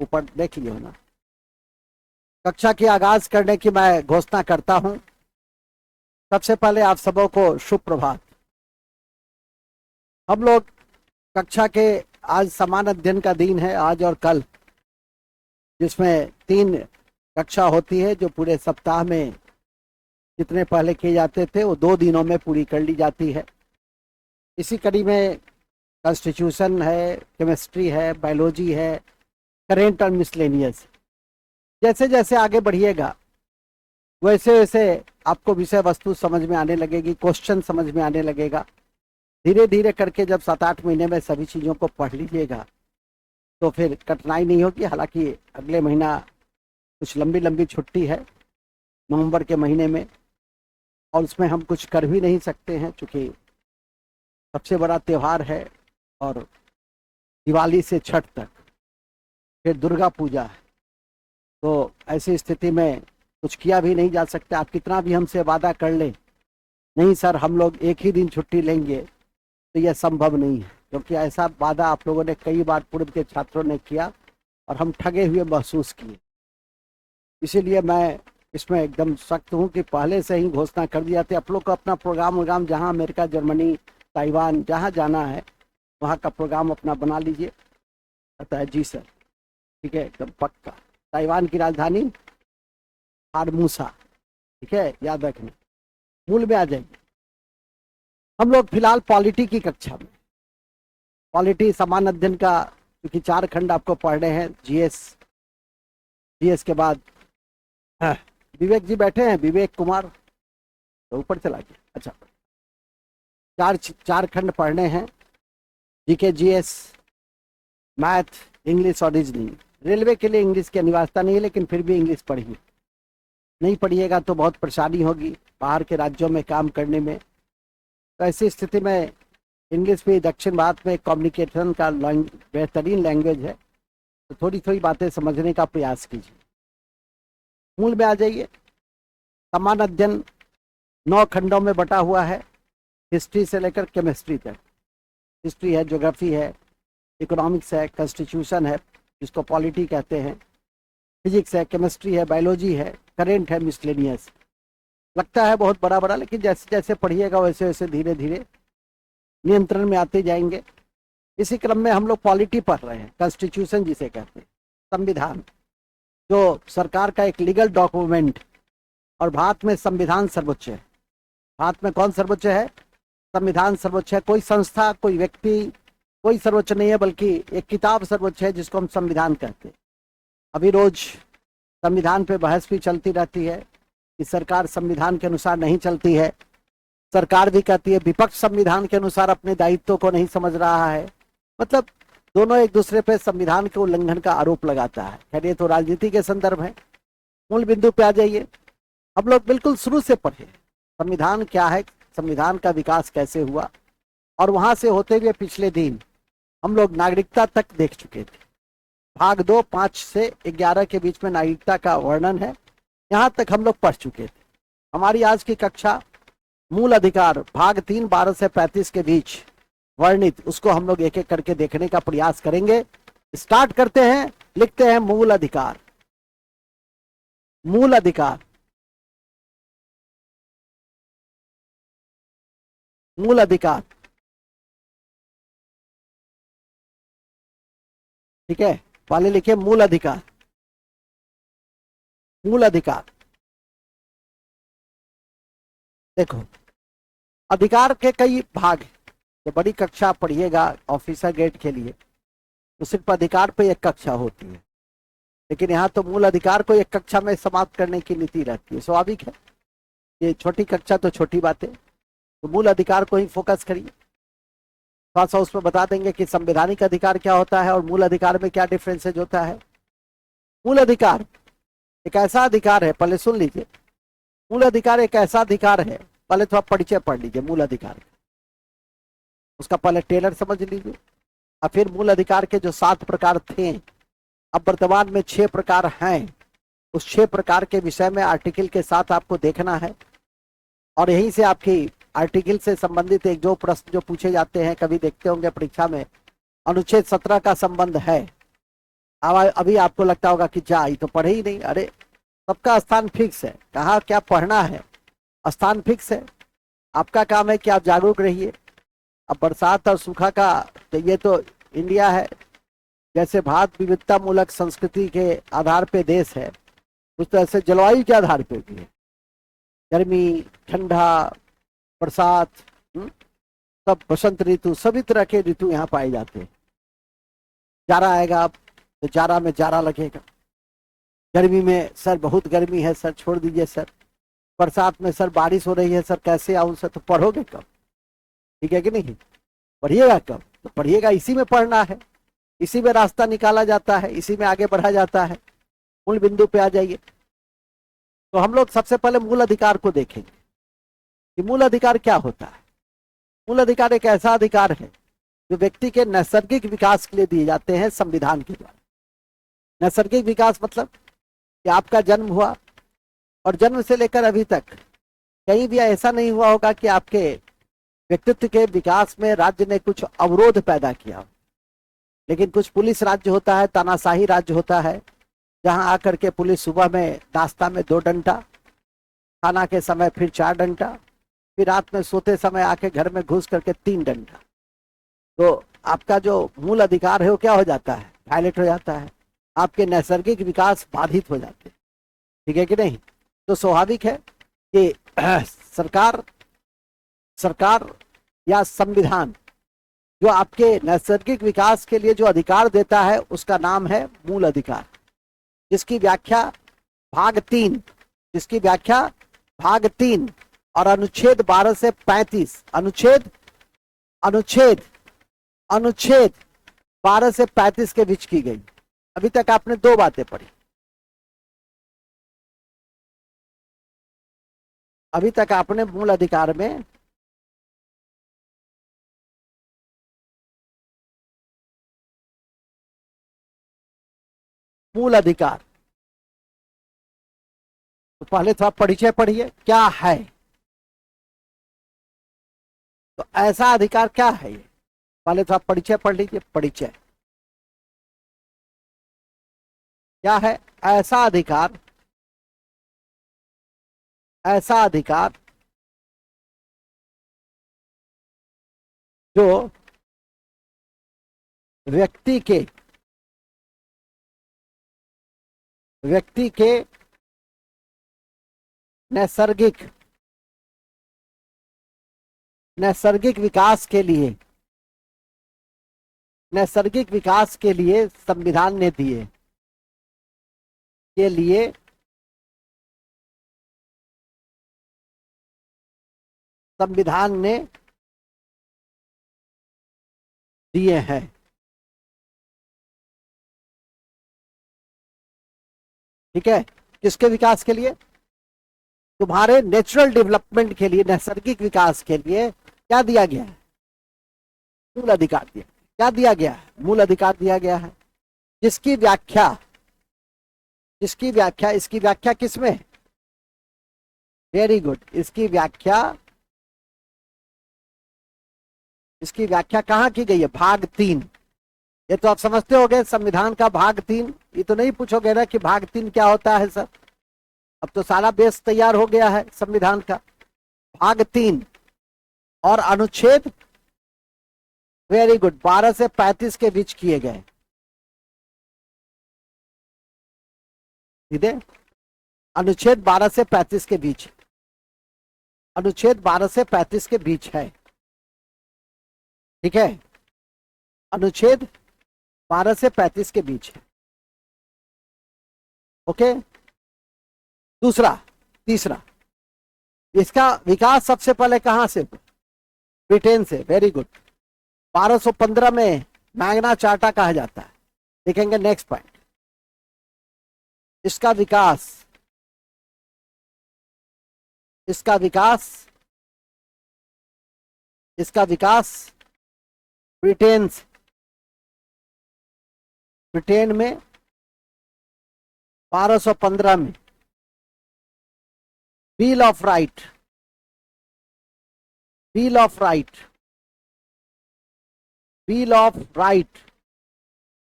ऊपर देख लियो ना। कक्षा की आगाज करने की मैं घोषणा करता हूं। सबसे पहले आप सबों को शुभ प्रभात। हम लोग कक्षा के आज समान अध्ययन का दिन है, आज और कल, जिसमें 3 कक्षा होती है जो पूरे सप्ताह में जितने पहले किए जाते थे वो 2 दिनों में पूरी कर ली जाती है। इसी कड़ी में कॉन्स्टिट्यूशन है, केमिस्ट्री है, बायोलॉजी है, करेंट और मिसलेनियस। जैसे जैसे आगे बढ़िएगा वैसे वैसे आपको विषय वस्तु समझ में आने लगेगी, क्वेश्चन समझ में आने लगेगा। धीरे धीरे करके जब 7-8 महीने में सभी चीज़ों को पढ़ लीजिएगा तो फिर कठिनाई नहीं होगी। हालांकि अगले महीना कुछ लंबी लंबी छुट्टी है नवंबर के महीने में, और उसमें हम कुछ कर भी नहीं सकते हैं क्योंकि सबसे बड़ा त्यौहार है और दिवाली से छठ तक, फिर दुर्गा पूजा है। तो ऐसी स्थिति में कुछ किया भी नहीं जा सकता। आप कितना भी हमसे वादा कर लें, नहीं सर हम लोग एक ही दिन छुट्टी लेंगे, तो यह संभव नहीं है, क्योंकि ऐसा वादा आप लोगों ने कई बार पूर्व के छात्रों ने किया और हम ठगे हुए महसूस किए। इसीलिए मैं इसमें एकदम सख्त हूँ कि पहले से ही घोषणा कर दिया था। आप लोग को अपना प्रोग्राम जहाँ अमेरिका, जर्मनी, ताइवान जहाँ जाना है वहाँ का प्रोग्राम अपना बना लीजिए। कहता है जी सर, ठीक है, एकदम पक्का। ताइवान की राजधानी फार्मूसा, ठीक है, याद रखना। मूल में आ जाएंगे हम लोग। फिलहाल पॉलिटी की कक्षा में, पॉलिटी समान अध्ययन का, क्योंकि 4 खंड आपको पढ़ने हैं। जीएस के बाद विवेक जी बैठे हैं, विवेक कुमार, तो ऊपर चला गया। अच्छा, 4 खंड पढ़ने हैं। जीके, जीएस, मैथ, इंग्लिश और रीजनिंग। रेलवे के लिए इंग्लिश की अनिवार्यता नहीं है, लेकिन फिर भी इंग्लिश पढ़िए। नहीं पढ़िएगा तो बहुत परेशानी होगी बाहर के राज्यों में काम करने में। तो ऐसी स्थिति में इंग्लिश भी दक्षिण भारत में कम्युनिकेशन का बेहतरीन लैंग्वेज है, तो थोड़ी थोड़ी बातें समझने का प्रयास कीजिए। मूल में आ जाइए। समान अध्ययन 9 खंडों में बटा हुआ है, हिस्ट्री से लेकर केमिस्ट्री तक। हिस्ट्री है, ज्योग्राफी है, इकोनॉमिक्स है, कॉन्स्टिट्यूशन है जिसको पॉलिटी कहते हैं, फिजिक्स है, केमिस्ट्री है, बायोलॉजी है, करेंट है, मिसलेनियस। लगता है बहुत बड़ा बड़ा, लेकिन जैसे जैसे पढ़िएगा वैसे वैसे धीरे धीरे नियंत्रण में आते जाएंगे। इसी क्रम में हम लोग पॉलिटी पढ़ रहे हैं। कॉन्स्टिट्यूशन जिसे कहते हैं, संविधान, जो सरकार का एक लीगल डॉक्यूमेंट, और भारत में संविधान सर्वोच्च है। भारत में कौन सर्वोच्च है? संविधान सर्वोच्च है। कोई संस्था, कोई व्यक्ति, कोई सर्वोच्च नहीं है, बल्कि एक किताब सर्वोच्च है जिसको हम संविधान कहते हैं। अभी रोज संविधान पे बहस भी चलती रहती है कि सरकार संविधान के अनुसार नहीं चलती है। सरकार भी कहती है विपक्ष संविधान के अनुसार अपने दायित्व को नहीं समझ रहा है। मतलब दोनों एक दूसरे पे संविधान के उल्लंघन का आरोप लगाता है। खैर ये तो राजनीति के संदर्भ है। मूल बिंदु पे आ जाइए। हम लोग बिल्कुल शुरू से पढ़े संविधान क्या है, संविधान का विकास कैसे हुआ, और वहां से होते हुए पिछले दिन हम लोग नागरिकता तक देख चुके थे। भाग 2 5 से 11 के बीच में नागरिकता का वर्णन है, यहाँ तक हम लोग पढ़ चुके थे। हमारी आज की कक्षा मूल अधिकार भाग 3 12 से 35 के बीच वर्णित, उसको हम लोग एक एक करके देखने का प्रयास करेंगे। स्टार्ट करते हैं। लिखते हैं मूल अधिकार। मूल अधिकार, मूल अधिकार, ठीक है, पहले लिखे मूल अधिकार। मूल अधिकार देखो, अधिकार के कई भाग हैं। तो बड़ी कक्षा पढ़िएगा ऑफिसर ग्रेड के लिए तो सिर्फ अधिकार पे एक कक्षा होती है, लेकिन यहाँ तो मूल अधिकार को एक कक्षा में समाप्त करने की नीति रहती है। स्वाभाविक है, ये छोटी कक्षा तो छोटी बातें, तो मूल अधिकार को ही फोकस करिए। थोड़ा सा उसमें बता देंगे कि संवैधानिक अधिकार क्या होता है और मूल अधिकार में क्या डिफरेंसेज होता है। मूल अधिकार एक ऐसा अधिकार है, पहले सुन लीजिए। मूल अधिकार एक ऐसा अधिकार है, पहले थोड़ा परिचय पढ़ लीजिए मूल अधिकार का, उसका पहले टेलर समझ लीजिए, और फिर मूल अधिकार के जो 7 प्रकार थे, अब वर्तमान में 6 प्रकार हैं। उस 6 प्रकार के विषय में आर्टिकल के साथ आपको देखना है, और यहीं से आपकी आर्टिकल से संबंधित एक जो प्रश्न जो पूछे जाते हैं, कभी देखते होंगे परीक्षा में, अनुच्छेद 17 का संबंध है। अब अभी आपको लगता होगा कि जा ये तो पढ़े ही नहीं। अरे सबका स्थान फिक्स है, कहाँ क्या पढ़ना है, स्थान फिक्स है। आपका काम है कि आप जागरूक रहिए। अब बरसात और सूखा का तो ये तो इंडिया है, जैसे भारत विविधता मूलक संस्कृति के आधार पे देश है, उस तरह से जलवायु के आधार पे भी है। गर्मी, ठंडा, बरसात, सब बसंत ऋतु, सभी तरह के ऋतु यहाँ पाए जाते हैं। जाड़ा आएगा अब तो जाड़ा में जाड़ा लगेगा, गर्मी में सर बहुत गर्मी है सर छोड़ दीजिए सर, बरसात में सर बारिश हो रही है सर कैसे आऊं सर, तो पढ़ोगे कब? ठीक है कि नहीं? पढ़िएगा कब? तो पढ़िएगा, इसी में पढ़ना है, इसी में रास्ता निकाला जाता है, इसी में आगे बढ़ा जाता है। मूल बिंदु पे आ जाइए। तो हम लोग सबसे पहले मूल अधिकार को देखेंगे कि मूल अधिकार क्या होता है। मूल अधिकार एक ऐसा अधिकार है जो व्यक्ति के नैसर्गिक विकास के लिए दिए जाते हैं संविधान के द्वारा। नैसर्गिक विकास मतलब कि आपका जन्म हुआ और जन्म से लेकर अभी तक कहीं भी ऐसा नहीं हुआ होगा कि आपके व्यक्तित्व के विकास में राज्य ने कुछ अवरोध पैदा किया। लेकिन कुछ पुलिस राज्य होता है, तानाशाही राज्य होता है, जहां आकर के पुलिस सुबह में नाश्ता में 2 डंडा, खाना के समय फिर 4 डंडा, फिर रात में सोते समय आके घर में घुस करके 3 डंडा। तो आपका जो मूल अधिकार है वो क्या हो जाता है? वायलेट हो जाता है, आपके नैसर्गिक विकास बाधित हो जाते हैं। ठीक है कि नहीं? तो स्वाभाविक है कि सरकार या संविधान जो आपके नैसर्गिक विकास के लिए जो अधिकार देता है उसका नाम है मूल अधिकार, जिसकी व्याख्या भाग 3 और अनुच्छेद 12 से 35, अनुच्छेद 12 से 35 के बीच की गई। अभी तक आपने 2 बातें पढ़ी। अभी तक आपने मूल अधिकार में मूल अधिकार, तो पहले थोड़ा परिचय पढ़िए क्या है। तो ऐसा अधिकार क्या है ये? पहले थोड़ा परिचय पढ़ लीजिए। परिचय क्या है? ऐसा अधिकार जो व्यक्ति के नैसर्गिक विकास के लिए संविधान ने दिए दिए हैं। ठीक है? किसके विकास के लिए? तुम्हारे नेचुरल डेवलपमेंट के लिए, नैसर्गिक विकास के लिए क्या दिया गया है? मूल अधिकार दिया। क्या दिया गया है? मूल अधिकार दिया गया है, जिसकी व्याख्या इसकी व्याख्या किसमें? Very good. इसकी व्याख्या कहाँ की गई है? भाग 3। ये तो आप समझते होंगे संविधान का भाग 3। ये तो नहीं पूछोगे ना कि भाग 3 क्या होता है सर, अब तो सारा बेस तैयार हो गया है संविधान का। भाग 3 और अनुच्छेद, वेरी गुड, 12 से 35 के बीच किए गए। सीधे अनुच्छेद 12 से 35 के बीच, अनुच्छेद 12 से 35 के बीच है। ठीक है? अनुच्छेद 12 से 35 के बीच है। ओके? तीसरा, इसका विकास सबसे पहले कहां से? ब्रिटेन से। Very good. 1215 में मैग्ना चार्टा कहा जाता है। देखेंगे नेक्स्ट पॉइंट। इसका विकास ब्रिटेन में 1215 में बिल ऑफ राइट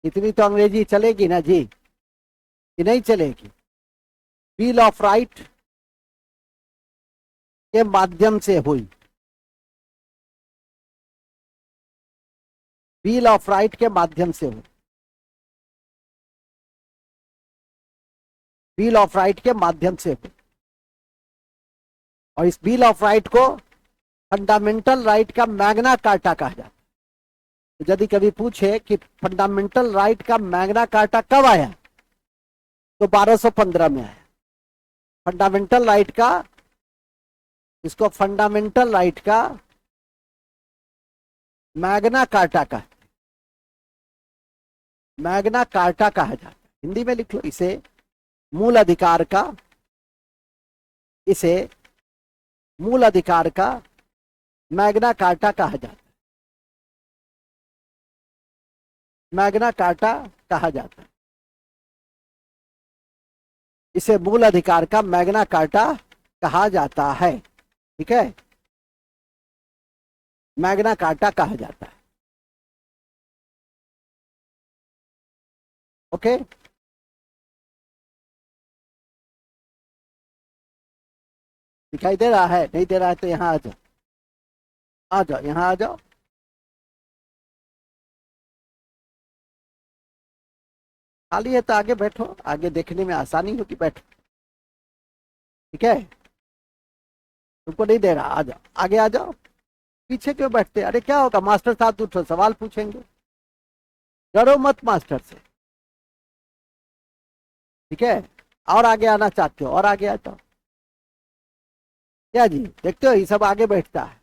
इतनी तो अंग्रेजी चलेगी ना जी, कि नहीं चलेगी? बिल ऑफ राइट के माध्यम से हुई, बिल ऑफ राइट के माध्यम से हुई, बिल ऑफ राइट के माध्यम से हुई। और इस बिल ऑफ राइट को फंडामेंटल राइट का मैग्ना कार्टा कहा जाता है। तो यदि कभी पूछे कि फंडामेंटल राइट का मैग्ना कार्टा कब आया, तो 1215 में आया। फंडामेंटल राइट का, इसको फंडामेंटल राइट का मैग्ना कार्टा का, मैग्ना कार्टा कहा जाता है। हिंदी में लिख लो इसे, मूल अधिकार का, इसे मूल अधिकार का मैग्ना कार्टा कहा जाता है, मैग्ना कार्टा कहा जाता है। इसे मूल अधिकार का मैग्ना कार्टा कहा जाता है। ठीक है, मैग्ना कार्टा कहा जाता है। ओके, दिखाई दे रहा है? नहीं दे रहा है तो यहां आ जाओ, आ जाओ, यहां आ जाओ। खाली है तो आगे बैठो, आगे देखने में आसानी होगी, बैठो। ठीक है, तुमको नहीं दे रहा, आ जाओ, आगे आ जाओ। पीछे क्यों बैठते? अरे क्या होगा, मास्टर साहब उठो, सवाल पूछेंगे, डरो मत मास्टर से। ठीक है, और आगे आना चाहते हो और आगे आ जाओ। क्या जी, देखते हो ये सब आगे बैठता है,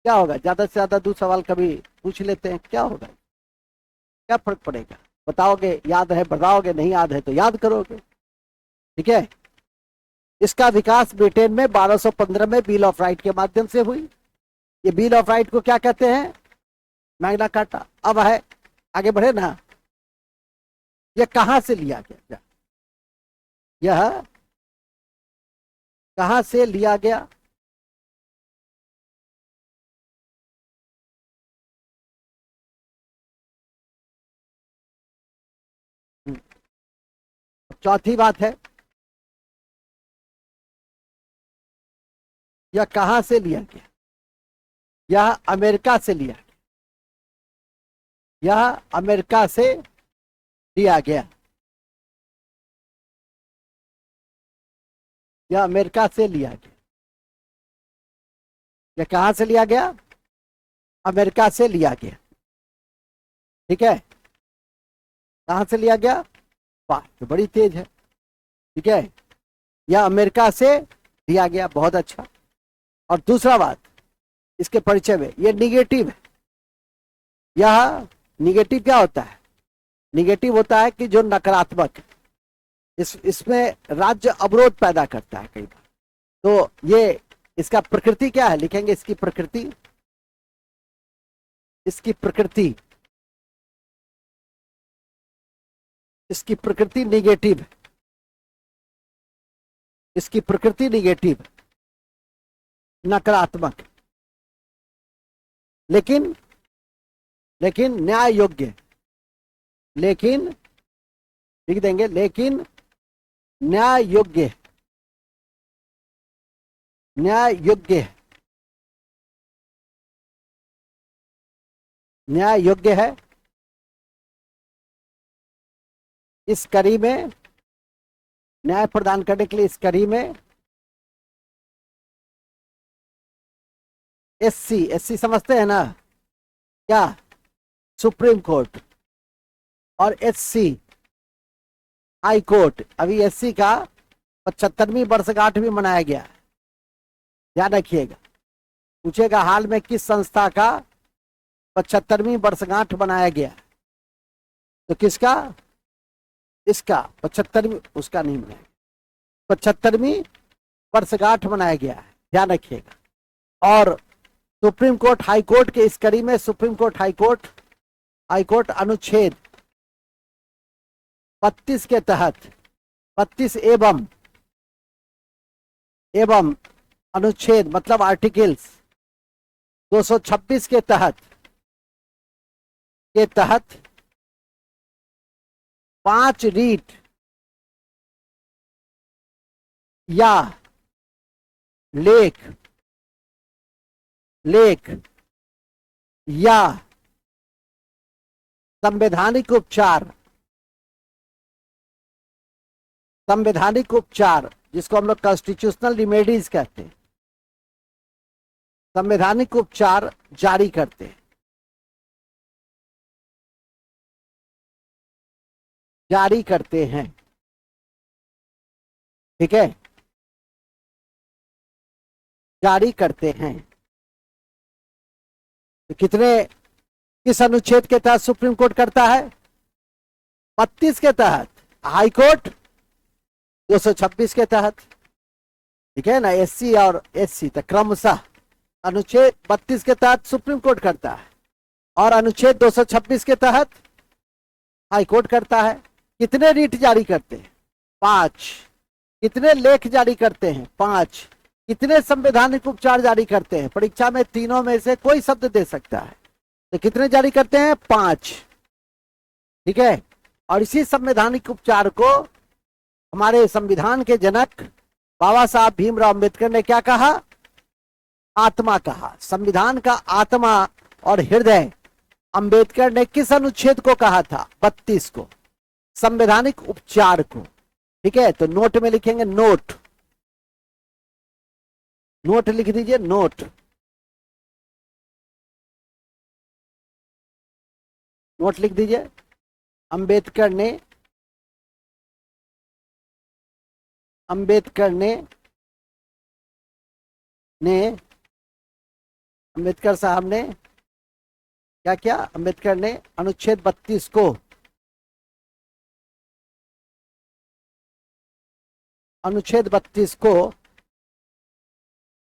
क्या होगा, ज्यादा से ज्यादा 2 सवाल कभी पूछ लेते हैं, क्या होगा, क्या फर्क पड़ेगा? बताओगे याद है, बताओगे नहीं याद है तो याद करोगे। ठीक है, इसका विकास ब्रिटेन में 1215 में बिल ऑफ राइट के माध्यम से हुई। ये बिल ऑफ राइट को क्या कहते हैं? Magna carta. अब है, आगे बढ़े ना। यह कहां से लिया गया? यह कहां से लिया गया? चौथी बात है, यह कहां से लिया गया? यह अमेरिका से लिया गया, यह अमेरिका से लिया गया, यह अमेरिका से लिया गया। यह कहां से लिया गया? अमेरिका से लिया गया। ठीक है, कहां से लिया गया? वाह, तो बड़ी तेज है। ठीक है, यह अमेरिका से लिया गया, बहुत अच्छा। और दूसरा बात, इसके परिचय में यह निगेटिव है। यह निगेटिव क्या होता है? निगेटिव होता है कि जो नकारात्मक है, इसमें राज्य अवरोध पैदा करता है कई बार। तो ये इसका प्रकृति क्या है, लिखेंगे इसकी प्रकृति, इसकी प्रकृति, इसकी प्रकृति निगेटिव है, इसकी प्रकृति निगेटिव, नकारात्मक, लेकिन लेकिन न्याय योग्य, लेकिन लिख देंगे, लेकिन न्याय योग्य, न्याय योग्य, न्याय योग्य है। इस कड़ी में न्याय प्रदान करने के लिए, इस कड़ी में एससी, एससी समझते हैं ना क्या? सुप्रीम कोर्ट, और एससी हाई कोर्ट। अभी एससी का 75वीं वर्षगांठ भी मनाया गया, ध्यान रखिएगा। पूछेगा हाल में किस संस्था का 75वीं वर्षगांठ मनाया गया, तो किसका? इसका 75वीं, उसका नहीं मनाया, 75वीं वर्षगांठ मनाया गया है, ध्यान रखिएगा। और सुप्रीम कोर्ट हाई कोर्ट के इस कड़ी में सुप्रीम कोर्ट हाई कोर्ट अनुच्छेद 32 के तहत, 32 एवं अनुच्छेद मतलब आर्टिकल्स 226 के तहत 5 रीट या लेख या संवैधानिक उपचार जिसको हम लोग कॉन्स्टिट्यूशनल रिमेडीज कहते हैं, संवैधानिक उपचार जारी करते हैं, ठीक है, जारी करते हैं। तो किस अनुच्छेद के तहत सुप्रीम कोर्ट करता है? 32 के तहत। हाई कोर्ट 226 के तहत, ठीक है ना। एससी और एससी तो क्रमशः अनुच्छेद 32 के तहत सुप्रीम कोर्ट करता है और अनुच्छेद 226 के तहत हाई कोर्ट करता है। कितने रीट जारी करते हैं? 5। कितने लेख जारी करते हैं? 5। कितने संवैधानिक उपचार जारी करते हैं? परीक्षा में तीनों में से कोई शब्द दे सकता है, तो कितने जारी करते हैं? 5, ठीक है। और इसी संवैधानिक उपचार को हमारे संविधान के जनक बाबा साहब भीमराव अम्बेडकर ने क्या कहा? आत्मा कहा। संविधान का आत्मा और हृदय अम्बेडकर ने किस अनुच्छेद को कहा था? 32 को, संवैधानिक उपचार को, ठीक है। तो नोट में लिखेंगे, नोट लिख दीजिए, नोट लिख दीजिए। अम्बेडकर साहब ने क्या किया? अम्बेडकर ने अनुच्छेद 32 को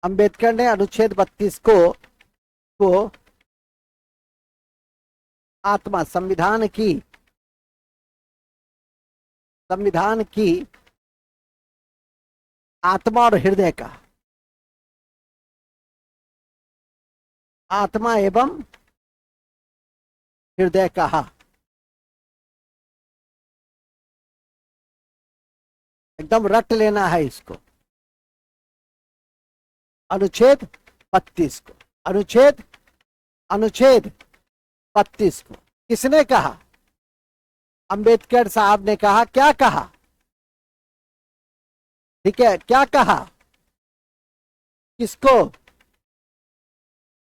अम्बेडकर ने अनुच्छेद 32 को आत्मा, संविधान की आत्मा और हृदय का, आत्मा एवं हृदय कहा। एकदम रट लेना है इसको। अनुच्छेद 32 को, अनुच्छेद 32 को किसने कहा? अंबेडकर साहब ने कहा। क्या कहा? ठीक है, क्या कहा? किसको?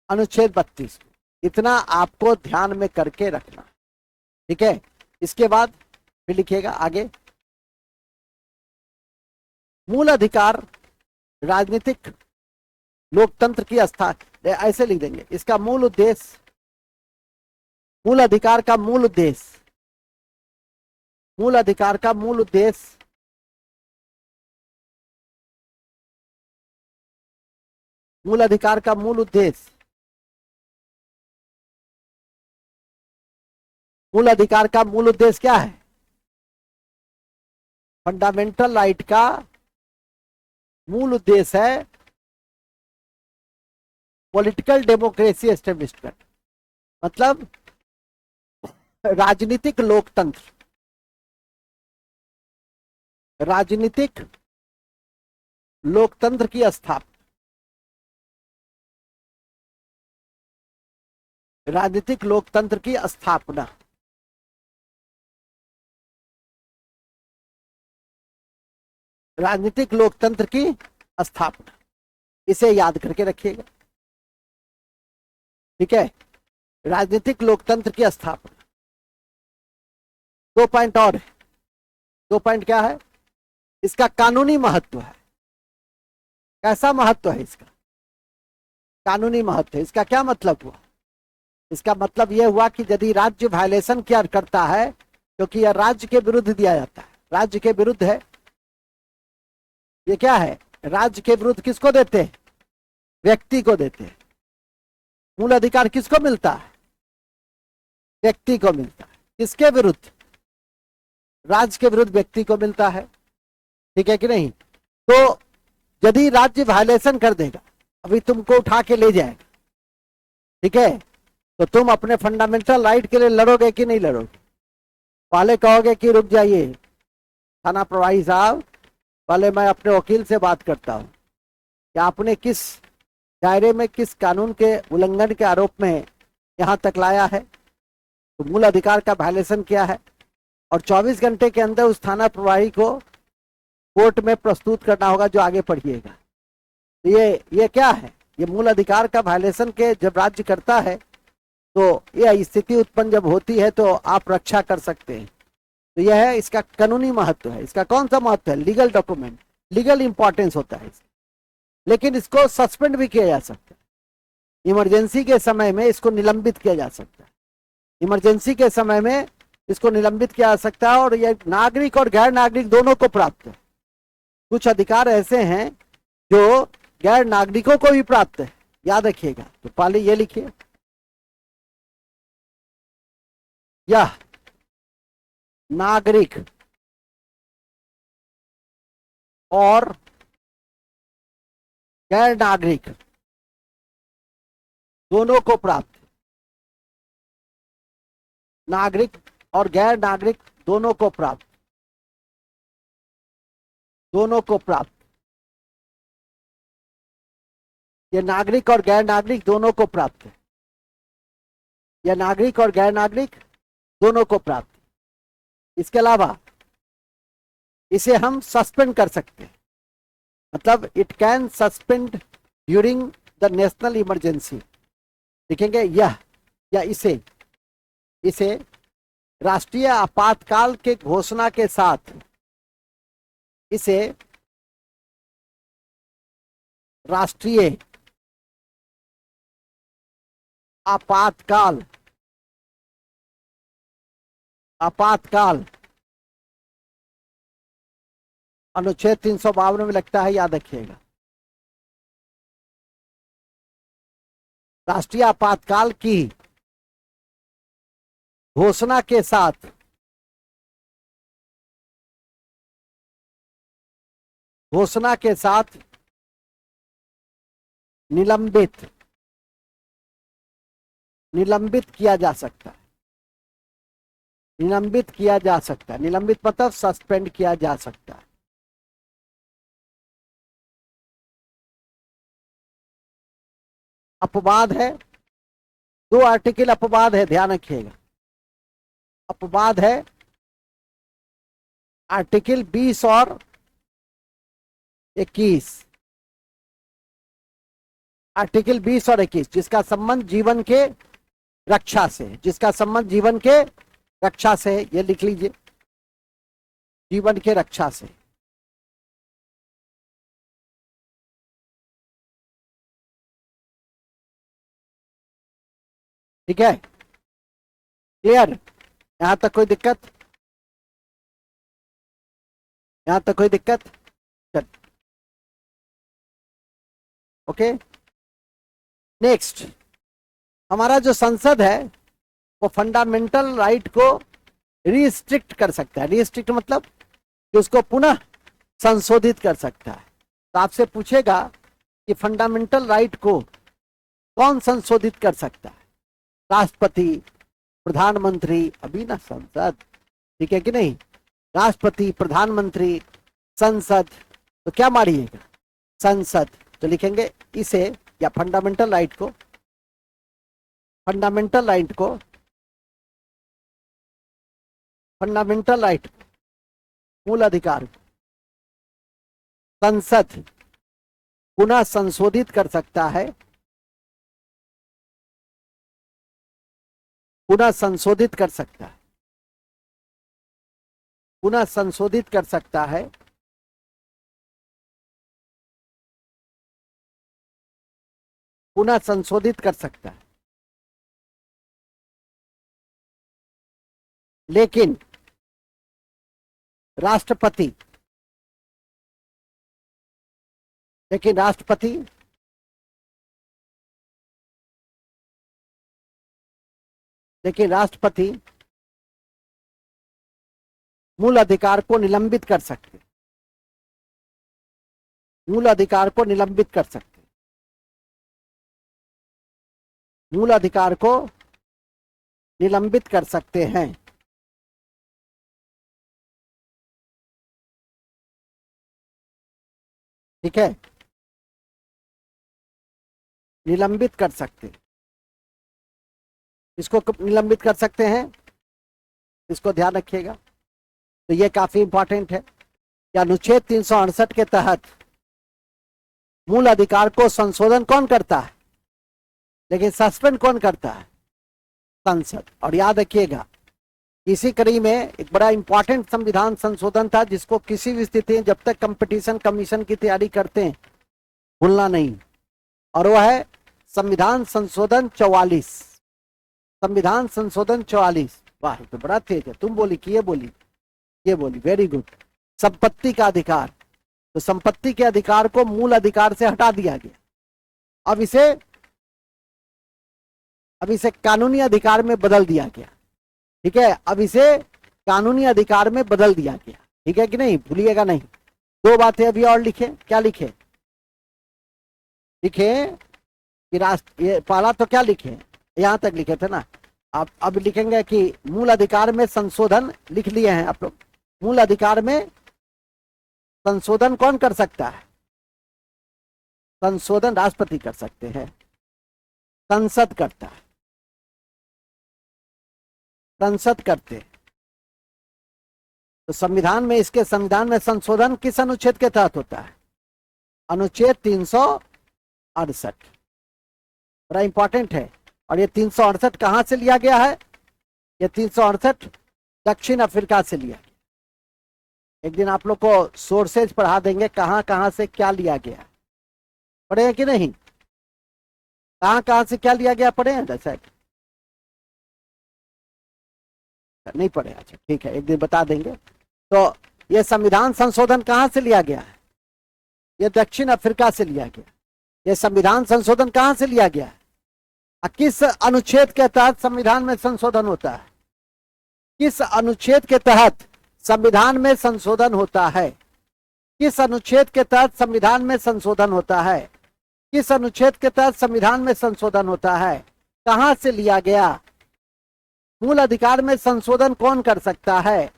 अनुच्छेद 32 को। इतना आपको ध्यान में करके रखना, ठीक है। इसके बाद फिर लिखिएगा आगे, मूल अधिकार राजनीतिक लोकतंत्र की स्थापना, ऐसे लिख देंगे। इसका मूल उद्देश्य, मूल अधिकार का मूल उद्देश्य, मूल अधिकार का मूल उद्देश्य मूल अधिकार का मूल उद्देश्य, मूल अधिकार का मूल उद्देश्य क्या है? फंडामेंटल राइट का मूल उद्देश्य है पॉलिटिकल डेमोक्रेसी एस्टेब्लिशमेंट, मतलब राजनीतिक लोकतंत्र, राजनीतिक लोकतंत्र की स्थापना, राजनीतिक लोकतंत्र की स्थापना। राजनीतिक लोकतंत्र की स्थापना, इसे याद करके रखिएगा, ठीक है। राजनीतिक लोकतंत्र की स्थापना। 2 पॉइंट और है। 2 पॉइंट क्या है? इसका कानूनी महत्व है। कैसा महत्व है इसका? कानूनी महत्व है। इसका क्या मतलब हुआ? इसका मतलब यह हुआ कि यदि राज्य वायलेशन क्या करता है, क्योंकि यह राज्य के विरुद्ध दिया जाता है, राज्य के विरुद्ध है, ये क्या है? राज्य के विरुद्ध किसको देते हैं? व्यक्ति को देते हैं। मूल अधिकार किसको मिलता है? व्यक्ति को मिलता है। किसके विरुद्ध? राज्य के विरुद्ध व्यक्ति को मिलता है, ठीक है कि नहीं। तो यदि राज्य वायलेशन कर देगा, अभी तुमको उठा के ले जाएगा, ठीक है, तो तुम अपने फंडामेंटल राइट के लिए लड़ोगे कि नहीं लड़ोगे? पहले कहोगे कि रुक जाइए थाना प्रभारी साहब, पहले मैं अपने वकील से बात करता हूँ कि आपने किस दायरे में किस कानून के उल्लंघन के आरोप में यहाँ तक लाया है, तो मूल अधिकार का वायलेशन किया है, और 24 घंटे के अंदर उस थाना प्रभारी को कोर्ट में प्रस्तुत करना होगा। जो आगे पढ़िएगा, तो ये क्या है, ये मूल अधिकार का वायलेशन के जब राज्य करता है तो यह स्थिति उत्पन्न जब होती है तो आप रक्षा कर सकते हैं। तो यह है इसका कानूनी महत्व है। इसका कौन सा महत्व है? लीगल डॉक्यूमेंट, लीगल इंपॉर्टेंस होता है इसका। लेकिन इसको सस्पेंड भी किया जा सकता है, इमरजेंसी के समय में इसको निलंबित किया जा सकता है, इमरजेंसी के समय में इसको निलंबित किया जा सकता है। और यह नागरिक और गैर नागरिक दोनों को प्राप्त है। कुछ अधिकार ऐसे हैं जो गैर नागरिकों को भी प्राप्त है, याद रखिएगा। तो पहले ये लिखिए, यह नागरिक और गैर नागरिक दोनों को प्राप्त, नागरिक और गैर नागरिक दोनों को प्राप्त, दोनों को प्राप्त। यह नागरिक और गैर नागरिक दोनों को प्राप्त है, यह नागरिक और गैर नागरिक दोनों को प्राप्त। इसके अलावा इसे हम सस्पेंड कर सकते हैं, मतलब it can suspend during the national emergency. लिखेंगे यह या इसे राष्ट्रीय आपातकाल के घोषणा के साथ, इसे राष्ट्रीय आपातकाल अनुच्छेद 352 में लगता है, याद रखिएगा। राष्ट्रीय आपातकाल की घोषणा के साथ निलंबित किया जा सकता है, निलंबित किया जा सकता है। निलंबित मतलब सस्पेंड किया जा सकता है। अपवाद है, 2 आर्टिकल अपवाद है, ध्यान रखिएगा। अपवाद है आर्टिकल 20 और 21, आर्टिकल 20 और 21, जिसका संबंध जीवन के रक्षा से, जिसका संबंध जीवन के रक्षा से है। ये लिख लीजिए, जीवन के रक्षा से। ठीक है, क्लियर? यहां तक कोई दिक्कत? यहां तक कोई दिक्कत? चल, ओके। नेक्स्ट, हमारा जो संसद है वो फंडामेंटल राइट को रिस्ट्रिक्ट कर सकता है। रिस्ट्रिक्ट मतलब कि उसको पुनः संशोधित कर सकता है। तो आपसे पूछेगा कि फंडामेंटल राइट को कौन संशोधित कर सकता है? राष्ट्रपति, प्रधानमंत्री, अभी ना संसद, ठीक है कि नहीं? राष्ट्रपति, प्रधानमंत्री, संसद। तो क्या मारिएगा? संसद। तो लिखेंगे इसे, या फंडामेंटल राइट को, फंडामेंटल राइट, मूल अधिकार को संसद पुनः संशोधित कर सकता है, पुनः संशोधित कर सकता है, पुनः संशोधित कर सकता है, पुनः संशोधित कर सकता है। लेकिन राष्ट्रपति मूल अधिकार को निलंबित कर सकते, मूल अधिकार को निलंबित कर सकते, मूल अधिकार को निलंबित कर सकते हैं। ठीक है, निलंबित कर सकते, इसको निलंबित कर सकते हैं, इसको ध्यान रखिएगा। तो ये काफी इंपॉर्टेंट है कि अनुच्छेद 368 के तहत मूल अधिकार को संशोधन कौन करता है, लेकिन सस्पेंड कौन करता है, संसद। और याद रखिएगा इसी कड़ी में एक बड़ा इंपॉर्टेंट संविधान संशोधन था जिसको किसी भी स्थिति में जब तक कंपटीशन कमीशन की तैयारी करते हैं भूलना नहीं, और वह है संविधान संशोधन 44। संविधान संशोधन 44, वाह तो बड़ा तेज है, तुम बोली कि ये बोली, ये बोली, वेरी गुड। संपत्ति का अधिकार, तो संपत्ति के अधिकार को मूल अधिकार से हटा दिया गया, अब इसे कानूनी अधिकार में बदल दिया गया, ठीक है, अब इसे कानूनी अधिकार में बदल दिया गया, ठीक है कि नहीं, भूलिएगा नहीं। दो बातें अभी और लिखे, क्या लिखे, लिखे कि राष्ट्र, ये पहला तो क्या लिखे, यहां तक लिखे थे ना, अब लिखेंगे कि मूल अधिकार में संशोधन, लिख लिए हैं आप लोग। मूल अधिकार में संशोधन कौन कर सकता है, संशोधन राष्ट्रपति कर सकते हैं, संसद करता है, संसद करते। तो संविधान में, इसके संविधान में संशोधन किस अनुच्छेद के तहत होता है, अनुच्छेद 368, बड़ा इंपॉर्टेंट है। और ये 368 कहां से लिया गया है, ये 368 दक्षिण अफ्रीका से लिया गया। एक दिन आप लोग को सोर्सेज पढ़ा देंगे कहां कहां से क्या लिया गया, पढ़े हैं कि नहीं, कहां कहां से क्या लिया गया, पढ़े हैं जैसा नहीं पढ़े, अच्छा ठीक है, एक दिन बता देंगे। तो ये संविधान संशोधन कहां से लिया गया है, ये दक्षिण अफ्रीका से लिया गया। ये संविधान संशोधन कहां से लिया गया है, किस अनुच्छेद के तहत संविधान में संशोधन होता है, किस अनुच्छेद के तहत संविधान में संशोधन होता है, किस अनुच्छेद के तहत संविधान में संशोधन होता है, किस अनुच्छेद के तहत संविधान में संशोधन होता है, कहां से लिया गया। मूल अधिकार में संशोधन कौन कर सकता है,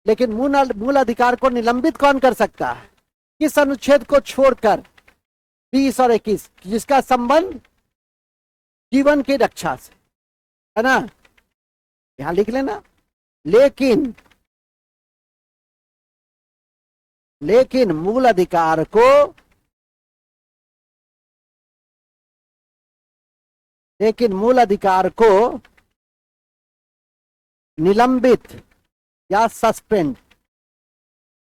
लेकिन मूल अधिकार को निलंबित कौन कर सकता है, किस अनुच्छेद को छोड़कर, 20 और 21, जिसका संबंध जीवन की रक्षा से, है ना, यहां लिख लेना। लेकिन मूल अधिकार को, लेकिन मूल अधिकार को निलंबित या सस्पेंड,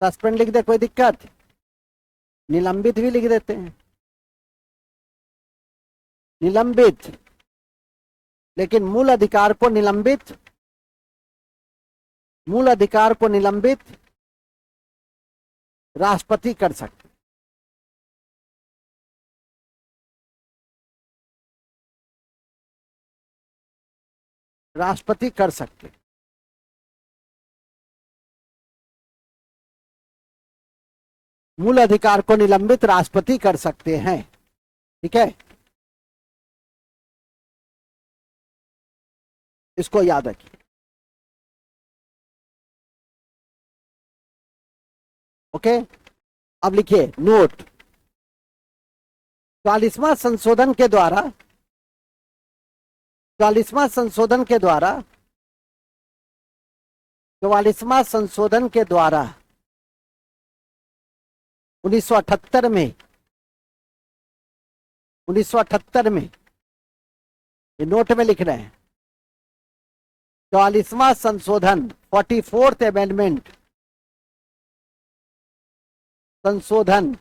सस्पेंड लिख दे कोई दिक्कत, निलंबित भी लिख देते हैं, निलंबित, लेकिन मूल अधिकार को निलंबित, मूल अधिकार को निलंबित राष्ट्रपति कर सकते, राष्ट्रपति कर सकते। मूल अधिकार को निलंबित राष्ट्रपति कर सकते हैं, ठीक है, इसको याद रखिए। ओके, अब लिखिए नोट, 44वां संशोधन के द्वारा, 44वां संशोधन के द्वारा, 44वां संशोधन के द्वारा 1978 में, 1978 में, ये नोट में लिख रहे हैं, 44वां संशोधन, 44th अमेंडमेंट संशोधन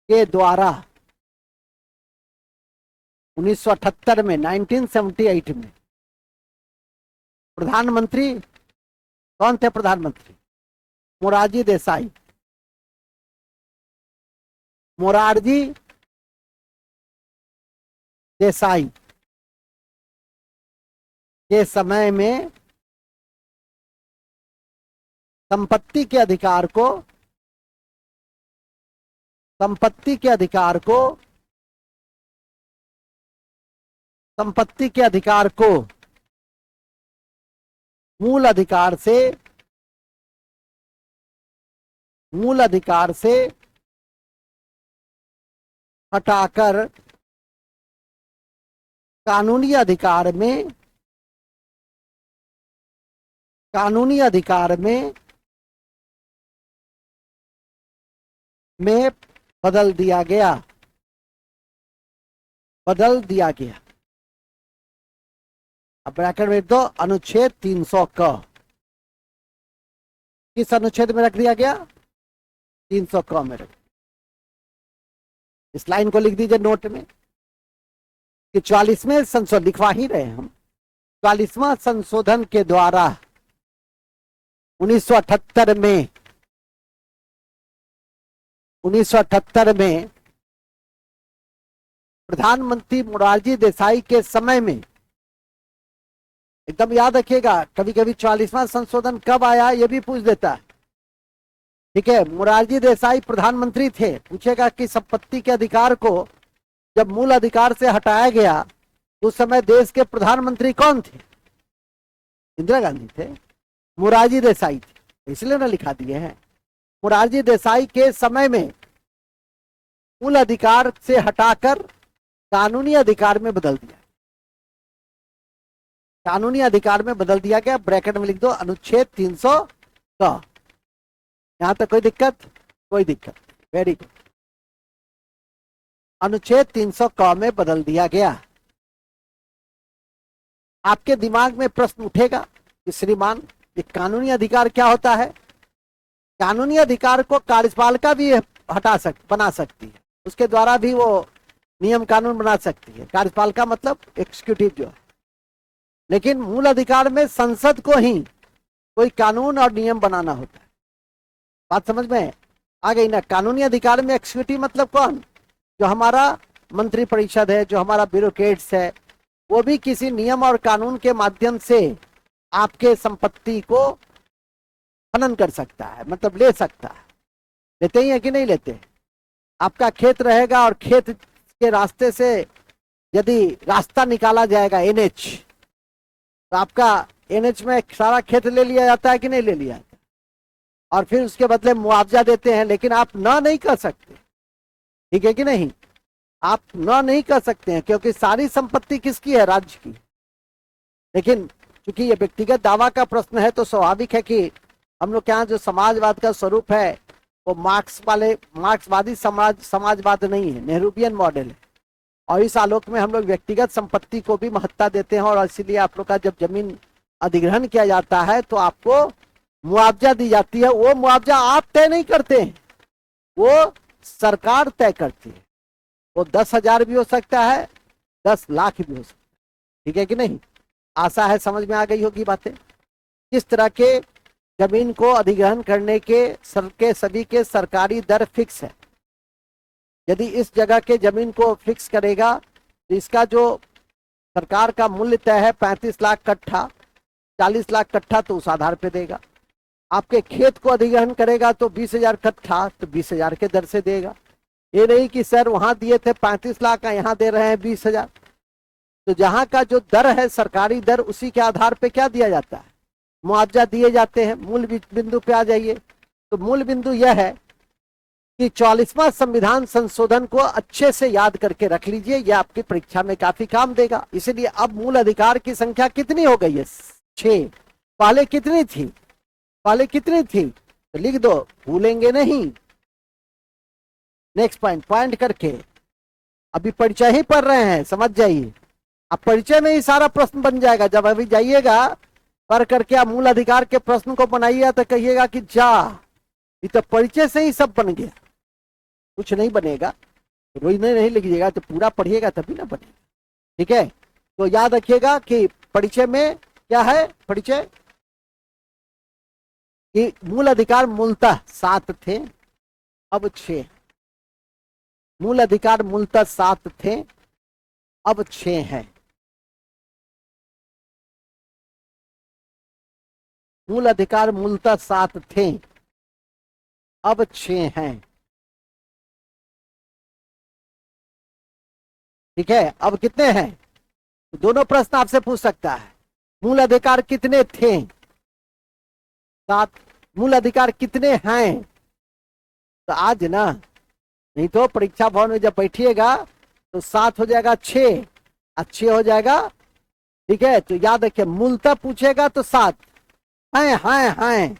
के द्वारा 1978 में, 1978 में प्रधानमंत्री कौन थे, प्रधानमंत्री मोरारजी देसाई, मोरारजी देसाई के समय में संपत्ति के अधिकार को, संपत्ति के अधिकार को, संपत्ति के अधिकार को मूल अधिकार से, मूल अधिकार से हटाकर कानूनी अधिकार में बदल दिया गया। अब ब्रैकेट में दो, अनुच्छेद 300 क किस अनुच्छेद में रख दिया गया? 300 क में रख। इस लाइन को लिख दीजिए नोट में कि 44वें संशोधन, लिखवा ही रहे हम, 44वां संशोधन के द्वारा 1978 में प्रधानमंत्री मोरारजी देसाई के समय में, एकदम याद रखिएगा, कभी कभी 44वां संशोधन कब आया ये भी पूछ देता है। ठीक है, मोरारजी देसाई प्रधानमंत्री थे, पूछेगा कि संपत्ति के अधिकार को जब मूल अधिकार से हटाया गया तो उस समय देश के प्रधानमंत्री कौन थे? इंदिरा गांधी थे, मोरारजी देसाई थे, इसलिए ना लिखा दिए हैं। मोरारजी देसाई के समय में मूल अधिकार से हटाकर कानूनी अधिकार में बदल दिया। कानूनी अधिकार में बदल दिया गया। ब्रैकेट में लिख दो अनुच्छेद 300 का। यहां तक कोई दिक्कत? कोई दिक्कत। Very good. अनुच्छेद 300 क में बदल दिया गया। आपके दिमाग में प्रश्न उठेगा कि श्रीमान ये कानूनी अधिकार क्या होता है? कानूनी अधिकार को कार्यपालिका भी बना सकती है, उसके द्वारा भी वो नियम कानून बना सकती है। कार्यपालिका मतलब एग्जीक्यूटिव जो है, लेकिन मूल अधिकार में संसद को ही कोई कानून और नियम बनाना होता है। बात समझ में आ गई ना? कानूनी अधिकार में एग्जीक्यूटिव मतलब कौन? जो हमारा मंत्री परिषद है, जो हमारा ब्यूरोक्रेट्स है, वो भी किसी नियम और कानून के माध्यम से आपके संपत्ति को हनन कर सकता है, मतलब ले सकता है। लेते ही है कि नहीं लेते? आपका खेत रहेगा और खेत के रास्ते से यदि रास्ता निकाला जाएगा एनएच, तो आपका एनएच में सारा खेत ले लिया जाता है कि नहीं ले लिया जाता? और फिर उसके बदले मुआवजा देते हैं, लेकिन आप ना नहीं कर सकते। ठीक है कि नहीं? आप ना नहीं कर सकते हैं क्योंकि सारी संपत्ति किसकी है? राज्य की। लेकिन क्योंकि ये व्यक्तिगत दावा का प्रश्न है तो स्वाभाविक है कि हम लोग के यहाँ जो समाजवाद का स्वरूप है वो मार्क्सवादी समाजवाद नहीं है, नेहरूवियन मॉडल है। और इस आलोक में हम लोग व्यक्तिगत संपत्ति को भी महत्ता देते हैं, और इसीलिए आप लोग का जब जमीन अधिग्रहण किया जाता है तो आपको मुआवजा दी जाती है। वो मुआवजा आप तय नहीं करते हैं, वो सरकार तय करती है। वो 10,000 भी हो सकता है, 10 लाख भी हो सकता है। ठीक है कि नहीं? आशा है समझ में आ गई होगी बातें। किस तरह के जमीन को अधिग्रहण करने के सभी के सरकारी दर फिक्स है। यदि इस जगह के जमीन को फिक्स करेगा तो इसका जो सरकार का मूल्य तय है 35 लाख कट्ठा, 40 लाख कट्ठा तो उस आधार पे देगा। आपके खेत को अधिग्रहण करेगा तो 20,000 कट्ठा तो 20,000 के दर से देगा। ये नहीं कि सर वहां दिए थे 35 लाख का, यहाँ दे रहे हैं 20,000। तो जहां का जो दर है सरकारी दर, उसी के आधार पे क्या दिया जाता है? मुआवजा दिए जाते हैं। मूल बिंदु पे आ जाइए। तो मूल बिंदु यह है कि 44वां संविधान संशोधन को अच्छे से याद करके रख लीजिए, यह आपकी परीक्षा में काफी काम देगा। इसलिए अब मूल अधिकार की संख्या कितनी हो गई है? 6। पहले कितनी थी? तो लिख दो, भूलेंगे नहीं। नेक्स्ट पॉइंट करके अभी परिचय ही पढ़ रहे हैं, समझ जाइए। अब परिचय में ही सारा प्रश्न बन जाएगा। जब अभी जाइएगा पढ़ करके आप मूल अधिकार के प्रश्न को बनाइए तो कहिएगा कि जा, ये तो परिचय से ही सब बन गया। कुछ नहीं बनेगा, रोज नहीं लिखिएगा, तो पूरा पढ़िएगा तभी ना बनेगा। ठीक है, तो याद रखिएगा कि परिचय में क्या है? परिचय कि मूल अधिकार मूलतः 7 थे, अब 6। मूल अधिकार मूलतः 7 थे, अब 6 हैं। मूल अधिकार मूलतः 7 थे, अब 6 हैं। ठीक है, अब कितने हैं? दोनों प्रश्न आपसे पूछ सकता है। मूल अधिकार कितने थे? 7। मूल अधिकार कितने हैं? तो आज ना नहीं तो परीक्षा भवन में जब बैठिएगा तो 7 हो जाएगा 6, अच्छे हो जाएगा, ठीक है। तो याद रखिए, मूलतः पूछेगा तो 7, हैं 6, हैं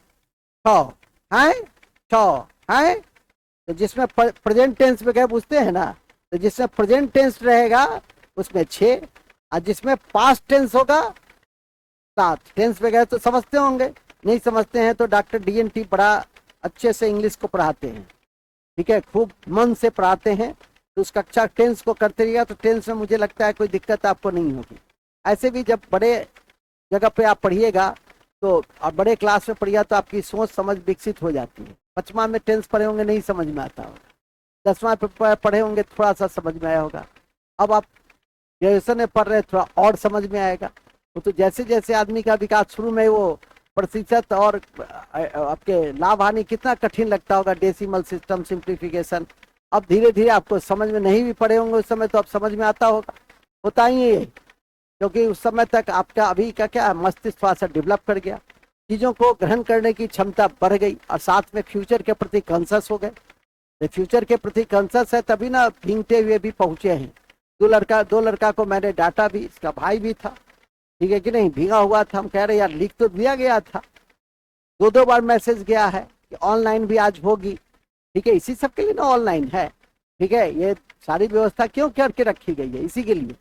6, हैं। तो जिसमें प्रेजेंट टेंस में क्या पूछते हैं ना, तो जिसमें प्रेजेंट टेंस रहेगा उसमें 6, और जिसमें पास्ट टेंस होगा 7। टेंस वगैरह तो समझते होंगे, नहीं समझते हैं तो डॉक्टर DNT बड़ा अच्छे से इंग्लिश को पढ़ाते हैं, ठीक है, खूब मन से पढ़ाते हैं। तो उस कक्षा टेंस को करते रहिएगा तो टेंस में मुझे लगता है कोई दिक्कत आपको नहीं होगी। ऐसे भी जब बड़े जगह पे आप पढ़िएगा तो आप बड़े क्लास में पढ़िएगा तो आपकी सोच समझ विकसित हो जाती है। 5वां में टेंस पढ़े होंगे नहीं समझ में आता होगा, 10वां पे पढ़े होंगे थोड़ा सा समझ में आया होगा, अब आप ग्रेजुएशन में पढ़ रहे थोड़ा और समझ में आएगा। तो जैसे जैसे आदमी का विकास, शुरू में वो प्रतिशत और आपके लाभ हानि कितना कठिन लगता होगा, डेसिमल सिस्टम, सिंप्लीफिकेशन, अब धीरे धीरे आपको समझ में नहीं भी पड़े होंगे उस समय तो अब समझ में आता होगा, होता ही है, क्योंकि उस समय तक आपका अभी का क्या मस्तिष्क थोड़ा सा डेवलप कर गया, चीजों को ग्रहण करने की क्षमता बढ़ गई, और साथ में फ्यूचर के प्रति कॉन्शियस हो गए। फ्यूचर के प्रति कॉन्शियस है तभी ना भींगते हुए भी पहुंचे हैं। दो लड़का को मैंने डांटा भी, इसका भाई भी था, ठीक है कि नहीं, भीगा हुआ था, हम कह रहे यार लिख तो दिया गया था, 2 बार मैसेज गया है कि ऑनलाइन भी आज होगी, ठीक है, इसी सब के लिए ना ऑनलाइन है, ठीक है, ये सारी व्यवस्था क्यों करके रखी गई है, इसी के लिए।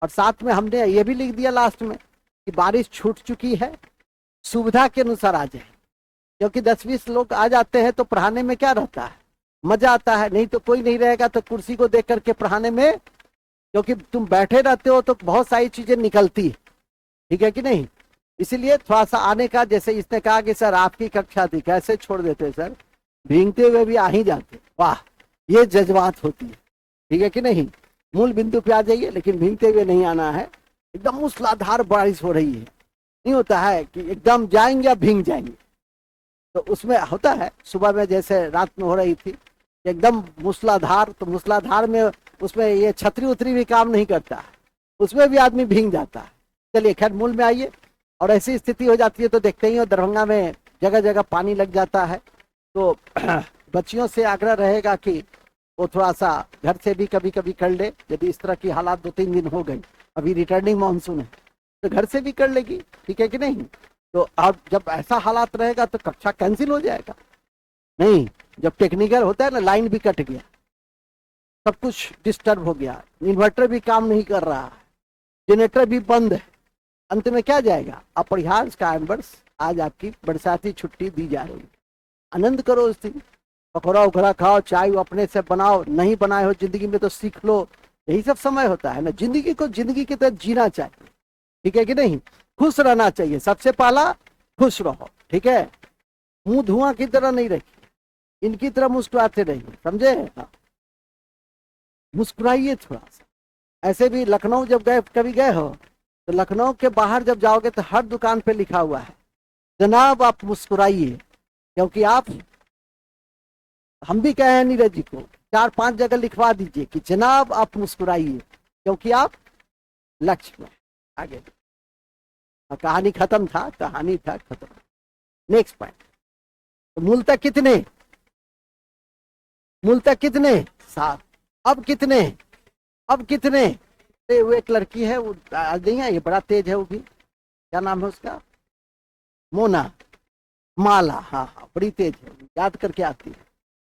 और साथ में हमने ये भी लिख दिया लास्ट में कि बारिश छूट चुकी है, सुविधा के अनुसार आ जाए, क्योंकि 10-20 लोग आ जाते हैं तो पढ़ाने में क्या रहता है, मजा आता है, नहीं तो कोई नहीं रहेगा तो कुर्सी को देख करके पढ़ाने में, क्योंकि तुम बैठे रहते हो तो बहुत सारी चीजें निकलती है, ठीक है कि नहीं। इसीलिए थोड़ा सा आने का, जैसे इसने कहा कि सर आपकी कक्षा थी, कैसे छोड़ देते सर, भींगते हुए भी आ ही जाते, वाह ये जज्बात होती है, ठीक है कि नहीं। मूल बिंदु पे आ जाइए, लेकिन भींगते हुए नहीं आना है। एकदम मूसलाधार बारिश हो रही है, नहीं होता है कि एकदम जाएंगे या भींग जाएंगे, तो उसमें होता है सुबह में जैसे रात में हो रही थी एकदम मूसलाधार, तो मूसलाधार में उसमें ये छतरी उतरी भी काम नहीं करता है, उसमें भी आदमी भींग जाता है। चलिए खैर मूल में आइए, और ऐसी स्थिति हो जाती है तो देखते ही हो दरभंगा में जगह जगह पानी लग जाता है, तो बच्चियों से आग्रह रहेगा कि वो थोड़ा सा घर से भी कभी कभी कर ले, यदि इस तरह की हालात 2-3 दिन हो गई, अभी रिटर्निंग मानसून है तो घर से भी कर लेगी, ठीक है कि नहीं। तो अब जब ऐसा हालात रहेगा तो कक्षा कैंसिल हो जाएगा, नहीं जब टेक्निकल होता है ना, लाइन भी कट गया, सब कुछ डिस्टर्ब हो गया, इन्वर्टर भी काम नहीं कर रहा है, जनरेटर भी बंद है, अंत में क्या जाएगा, अपरिहार्य कारणवश आज आपकी बरसाती छुट्टी दी जा रही है। आनंद करो उस दिन, पकौड़ा उखड़ा खाओ, चाय अपने से बनाओ, नहीं बनाए हो जिंदगी में तो सीख लो, यही सब समय होता है ना, जिंदगी को जिंदगी की तरह जीना चाहिए, ठीक है कि नहीं, खुश रहना चाहिए, सबसे पहला खुश रहो, ठीक है, मुंह धुआं की तरह नहीं रखिए, इनकी तरह मुस्कुराते रहिए, समझे, हाँ। मुस्कुराइए थोड़ा सा। ऐसे भी लखनऊ जब गए, कभी गए हो तो लखनऊ के बाहर जब जाओगे तो हर दुकान पे लिखा हुआ है जनाब आप मुस्कुराइए, क्योंकि आप, हम भी कहे हैं नीरज जी को 4-5 जगह लिखवा दीजिए कि जनाब आप मुस्कुराइए, क्योंकि आप लक्ष्य में आगे। कहानी खत्म था, कहानी था खत्म। नेक्स्ट पॉइंट, तो मूलतः कितने, मूलतः कितने 7, अब कितने, अब कितने, वो एक लड़की है वो नहीं है, ये बड़ा तेज है वो भी, क्या नाम है उसका, मोना, माला, हाँ हाँ बड़ी तेज है, याद करके आती है,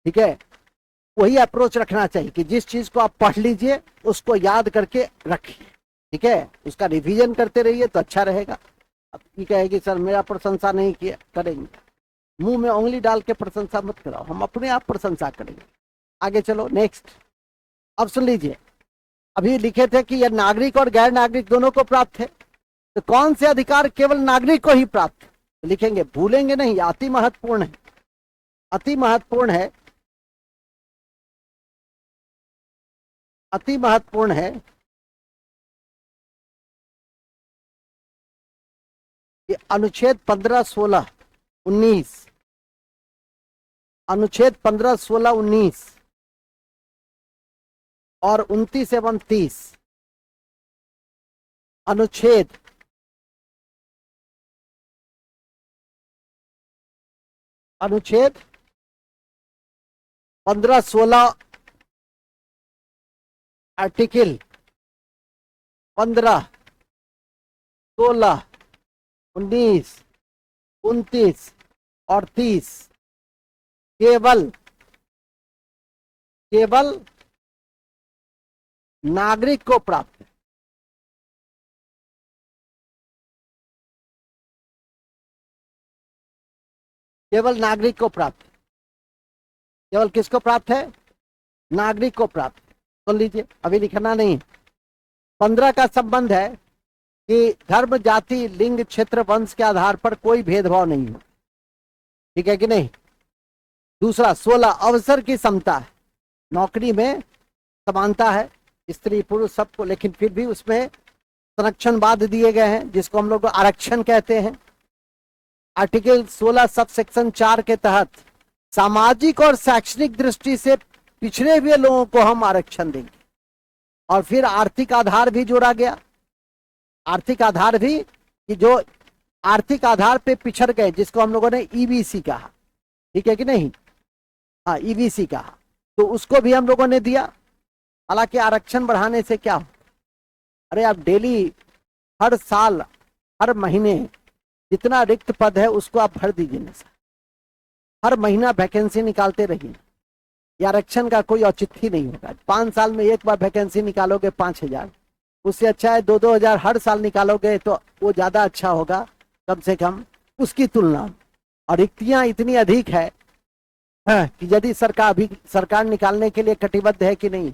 ठीक है। वही अप्रोच रखना चाहिए कि जिस चीज को आप पढ़ लीजिए उसको याद करके रखिए, ठीक है, उसका रिवीजन करते रहिए तो अच्छा रहेगा। अब ये कहेगी सर मेरा प्रशंसा नहीं किया, करेंगे, मुंह में उंगली डाल के प्रशंसा मत कराओ, हम अपने आप प्रशंसा करेंगे। आगे चलो नेक्स्ट, अब सुन लीजिए, अभी लिखे थे कि यह नागरिक और गैर नागरिक दोनों को प्राप्त है, तो कौन से अधिकार केवल नागरिक को ही प्राप्त है, तो लिखेंगे, भूलेंगे नहीं, अति महत्वपूर्ण है, अति महत्वपूर्ण है, अति महत्वपूर्ण है कि अनुच्छेद 15, 16, 19, अनुच्छेद 15, 16, 19 और 29 एवं 30, अनुच्छेद अनुच्छेद 15, 16 आर्टिकल 15, 16, 19, 29 और 30 केवल नागरिक को प्राप्त है। केवल नागरिक को प्राप्त है। केवल किसको प्राप्त है? नागरिक को प्राप्त है। सुन लीजिए, अभी लिखना नहीं। 15 का संबंध है कि धर्म, जाति, लिंग, क्षेत्र, वंश के आधार पर कोई भेदभाव नहीं हो। ठीक है कि नहीं? दूसरा 16 अवसर की समता है। नौकरी में समानता है स्त्री पुरुष सबको, लेकिन फिर भी उसमें संरक्षणवाद दिए गए हैं जिसको हम लोग आरक्षण कहते हैं। आर्टिकल 16 सब सेक्शन 4 के तहत सामाजिक और शैक्षणिक दृष्टि से पिछड़े हुए लोगों को हम आरक्षण देंगे। और फिर आर्थिक आधार भी जोड़ा गया। आर्थिक आधार भी, कि जो आर्थिक आधार पे पिछड़ गए जिसको हम लोगों ने ईबीसी कहा। ठीक है कि नहीं? हाँ, ईबीसी कहा, तो उसको भी हम लोगों ने दिया। हालांकि आरक्षण बढ़ाने से क्या हो, अरे आप डेली, हर साल, हर महीने जितना रिक्त पद है उसको आप भर दीजिए ना सर। हर महीना वैकेंसी निकालते रहिए। ये आरक्षण का कोई औचित्य नहीं होगा। 5 साल में एक बार वैकेंसी निकालोगे 5,000, उससे अच्छा है 2-2 हजार हर साल निकालोगे तो वो ज्यादा अच्छा होगा कम से कम उसकी तुलना में। और रिक्तियां इतनी अधिक है कि यदि सरकार निकालने के लिए कटिबद्ध है कि नहीं,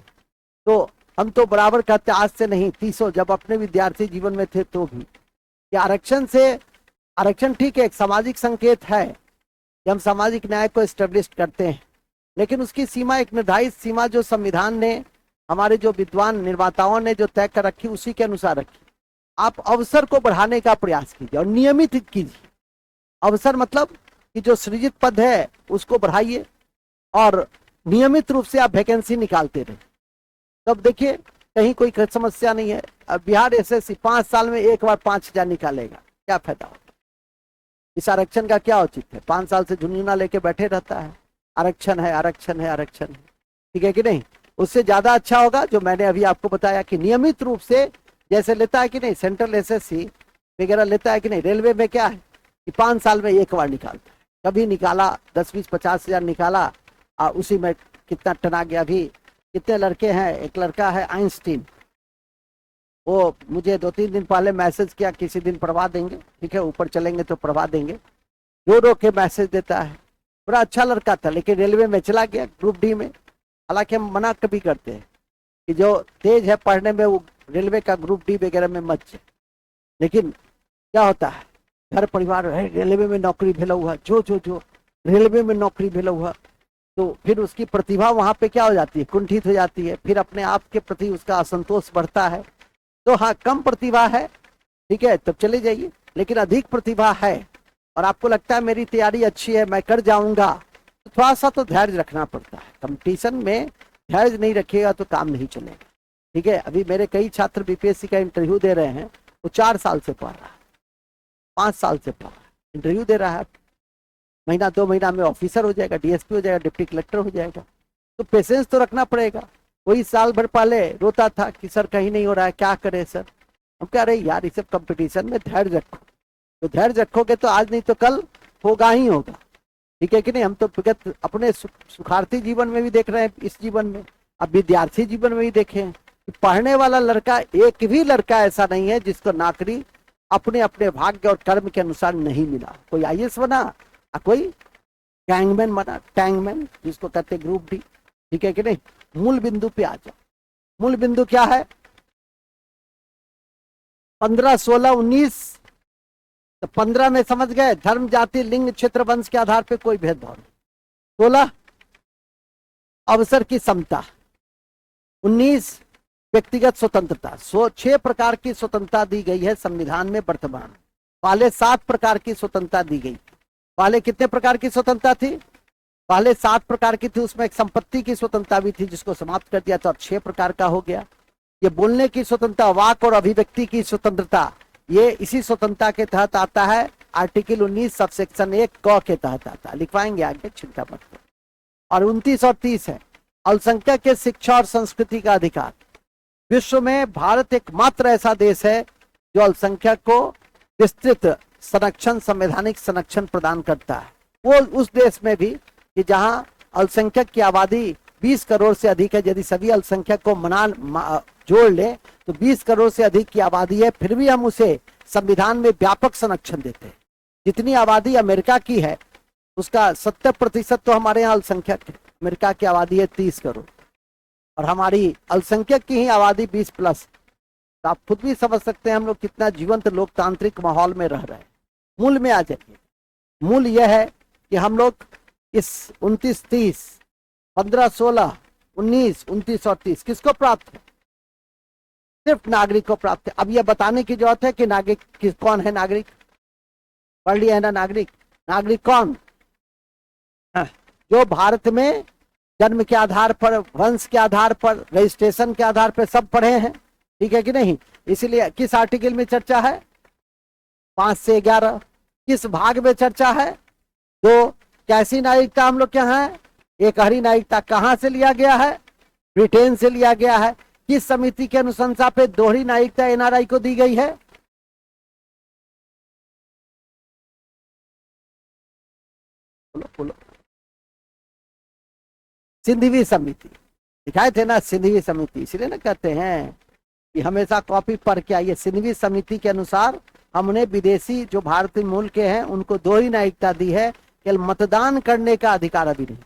तो हम तो बराबर कहते, आज से नहीं 30, जब अपने विद्यार्थी जीवन में थे तो भी, कि आरक्षण ठीक है, एक सामाजिक संकेत है कि हम सामाजिक न्याय को एस्टेब्लिश करते हैं, लेकिन उसकी सीमा, एक निर्धारित सीमा जो संविधान ने, हमारे जो विद्वान निर्माताओं ने जो तय कर रखी, उसी के अनुसार रखी। आप अवसर को बढ़ाने का प्रयास कीजिए और नियमित कीजिए। अवसर मतलब कि जो सृजित पद है उसको बढ़ाइए और नियमित रूप से आप वैकेंसी निकालते रहिए। तब देखिए कहीं कोई समस्या नहीं है। अब बिहार एसएससी 5 साल में एक बार 5,000 निकालेगा, क्या फायदा होगा? इस आरक्षण का क्या उचित है? 5 साल से झुनझुना लेके बैठे रहता है, आरक्षण है, आरक्षण है, आरक्षण है। ठीक है कि नहीं? उससे ज्यादा अच्छा होगा जो मैंने अभी आपको बताया कि नियमित रूप से, जैसे लेता है कि नहीं सेंट्रल एसएससी वगैरह लेता है कि नहीं, रेलवे में क्या है कि 5 साल में एक बार निकालता है। कभी निकाला 10, 20, 50 हजार निकाला, उसी में कितना टना गया। अभी कितने लड़के हैं, एक लड़का है आइंस्टीन, वो मुझे 2-3 दिन पहले मैसेज किया, किसी दिन पढ़वा देंगे। ठीक है, ऊपर चलेंगे तो पढ़वा देंगे। रो के मैसेज देता है। बड़ा अच्छा लड़का था, लेकिन रेलवे में चला गया ग्रुप डी में। हालांकि हम मना कभी करते हैं कि जो तेज है पढ़ने में वो रेलवे का ग्रुप डी वगैरह में मत जाए, लेकिन क्या होता है, घर परिवार है, रेलवे में नौकरी भेला हुआ, जो रेलवे में नौकरी भेला हुआ, तो फिर उसकी प्रतिभा वहां पे क्या हो जाती है, कुंठित हो जाती है। फिर अपने आप के प्रति उसका असंतोष बढ़ता है। तो हाँ, कम प्रतिभा है, ठीक है, तब चले जाइए। लेकिन अधिक प्रतिभा है और आपको लगता है मेरी तैयारी अच्छी है, मैं कर जाऊंगा, तो थोड़ा सा तो धैर्य रखना पड़ता है। कंपटीशन में धैर्य नहीं रखिएगा तो काम नहीं चलेगा। ठीक है, अभी मेरे कई छात्र बीपीएससी का इंटरव्यू दे रहे हैं, वो 4 साल से पढ़ रहा है, 5 साल से पढ़ रहा है, इंटरव्यू दे रहा है। महीना 2 महीना में ऑफिसर हो जाएगा, डीएसपी हो जाएगा, डिप्टी कलेक्टर हो जाएगा। तो पेशेंस तो रखना पड़ेगा। वही साल भर पहले रोता था कि सर कहीं नहीं हो रहा है, क्या करे सर। हम कह रहे यार, इस सब कंपटीशन में धैर्य रखो, तो धैर्य रखोगे तो आज नहीं तो कल होगा ही होगा। ठीक है कि नहीं? हम तो विगत अपने सुखार्थी जीवन में भी देख रहे हैं, इस जीवन में, अब विद्यार्थी जीवन में भी देखे कि पढ़ने वाला लड़का, एक भी लड़का ऐसा नहीं है जिसको नौकरी अपने अपने भाग्य और कर्म के अनुसार नहीं मिला। कोई आईएएस बना, कोई गैंगमैन बना, टैंगमैन जिसको कहते ग्रुप डी। ठीक है कि नहीं? मूल बिंदु पे आ जाओ। मूल बिंदु क्या है? 15, 16, 19। तो 15 में समझ गए, धर्म, जाति, लिंग, क्षेत्र, वंश के आधार पे कोई भेदभाव नहीं। 16 अवसर की समता। 19 व्यक्तिगत स्वतंत्रता। 6 प्रकार की स्वतंत्रता दी गई है संविधान में वर्तमान। पहले 7 प्रकार की स्वतंत्रता दी गई। पहले कितने प्रकार की स्वतंत्रता थी? पहले 7 प्रकार की थी, उसमें एक संपत्ति की स्वतंत्रता भी थी जिसको समाप्त कर दिया था, और 6 प्रकार का हो गया। ये बोलने की स्वतंत्रता, वाक और अभिव्यक्ति की स्वतंत्रता, ये इसी स्वतंत्रता के तहत आता है। आर्टिकल 19 सब सेक्शन 1 क के तहत आता है, लिखवाएंगे आगे, चिंता मत करो। और 29 और 30 है अल्पसंख्यक के शिक्षा और संस्कृति का अधिकार। विश्व में भारत एकमात्र ऐसा देश है जो अल्पसंख्यक को विस्तृत संरक्षण, संवैधानिक संरक्षण प्रदान करता है। वो उस देश में भी कि जहां अल्पसंख्यक की आबादी 20 करोड़ से अधिक है, यदि सभी अल्पसंख्यक को जोड़ ले तो 20 करोड़ से अधिक की आबादी है, फिर भी हम उसे संविधान में व्यापक संरक्षण देते हैं। जितनी आबादी अमेरिका की है उसका 70% तो हमारे यहाँ अल्पसंख्यक है। अमेरिका की आबादी है 30 करोड़ और हमारी अल्पसंख्यक की ही आबादी 20+। तो आप खुद भी समझ सकते हैं हम लोग कितना जीवंत लोकतांत्रिक माहौल में रह रहे हैं। मूल में आ जाइए। मूल यह है कि हम लोग इस 29, 30, 15, 16, 19, 29 और 30 किसको प्राप्त है? सिर्फ नागरिक को प्राप्त है। अब यह बताने की जरूरत है कि नागरिक कौन है। नागरिक पढ़ लिया है ना? नागरिक, नागरिक कौन? जो भारत में जन्म के आधार पर, वंश के आधार पर, रजिस्ट्रेशन के आधार पर सब पढ़े हैं, ठीक है कि नहीं? इसलिए किस आर्टिकल में चर्चा है? 5 से 11। किस भाग में चर्चा है? 2। कैसी नागरिकता हम लोग के यहाँ है? एकहरी नागरिकता। कहाँ से लिया गया है? ब्रिटेन से लिया गया है। किस समिति के अनुशंसा पे दोहरी नागरिकता एनआरआई को दी गई है? बोलो बोलो। सिंधवी समिति। दिखाए थे ना सिंधवी समिति, इसलिए ना कहते हैं कि हमेशा कॉपी पढ़ के आइए। सिंधवी समिति के अनुसार हमने विदेशी जो भारतीय मूल के हैं उनको दोहरी नागरिकता दी है, केवल मतदान करने का अधिकार अभी नहीं,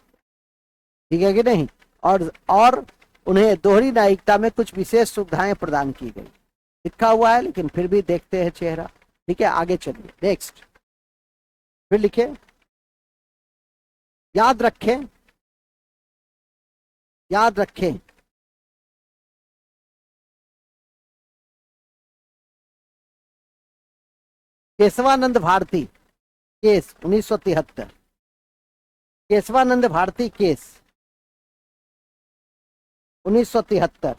ठीक है कि नहीं? और उन्हें दोहरी नागरिकता में कुछ विशेष सुविधाएं प्रदान की गई। लिखा हुआ है लेकिन फिर भी देखते हैं चेहरा, ठीक है? आगे चलिए, नेक्स्ट। फिर लिखे, याद रखें, याद रखें केशवानंद भारती केस 1973। केशवानंद भारती केस 1973।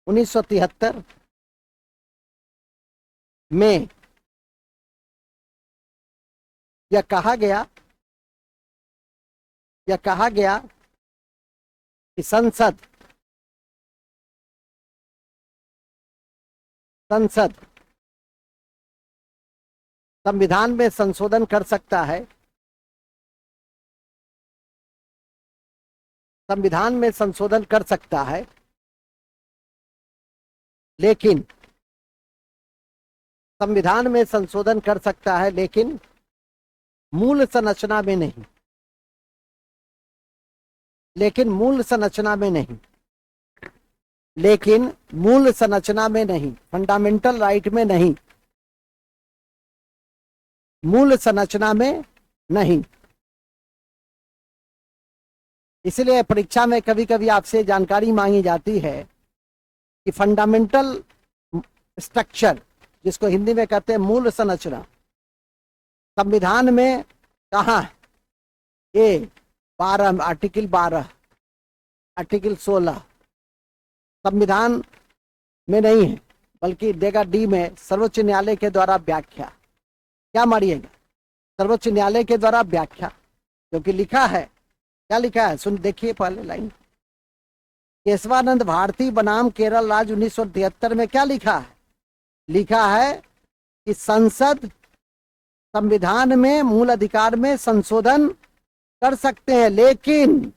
1973 में यह कहा गया कि संसद संविधान में संशोधन कर सकता है। संविधान में संशोधन कर सकता है, लेकिन संविधान में संशोधन कर सकता है लेकिन मूल संरचना में नहीं। लेकिन मूल संरचना में नहीं। लेकिन मूल संरचना में नहीं, फंडामेंटल राइट में नहीं, मूल संरचना में नहीं। इसलिए परीक्षा में कभी कभी आपसे जानकारी मांगी जाती है कि फंडामेंटल स्ट्रक्चर, जिसको हिंदी में कहते हैं मूल संरचना, संविधान में कहाँ? 12, आर्टिकल 12, आर्टिकल 16 संविधान में नहीं है, बल्कि देगा डी में सर्वोच्च न्यायालय के द्वारा व्याख्या। क्या मारिएगा? सर्वोच्च न्यायालय के द्वारा व्याख्या, क्योंकि लिखा है, क्या लिखा है? सुन देखिए पहले लाइन। केशवानंद भारती बनाम केरल राज्य 1973 में क्या लिखा है? लिखा है कि संसद संविधान में मूल अधिकार में संशोधन कर सकते हैं, लेकिन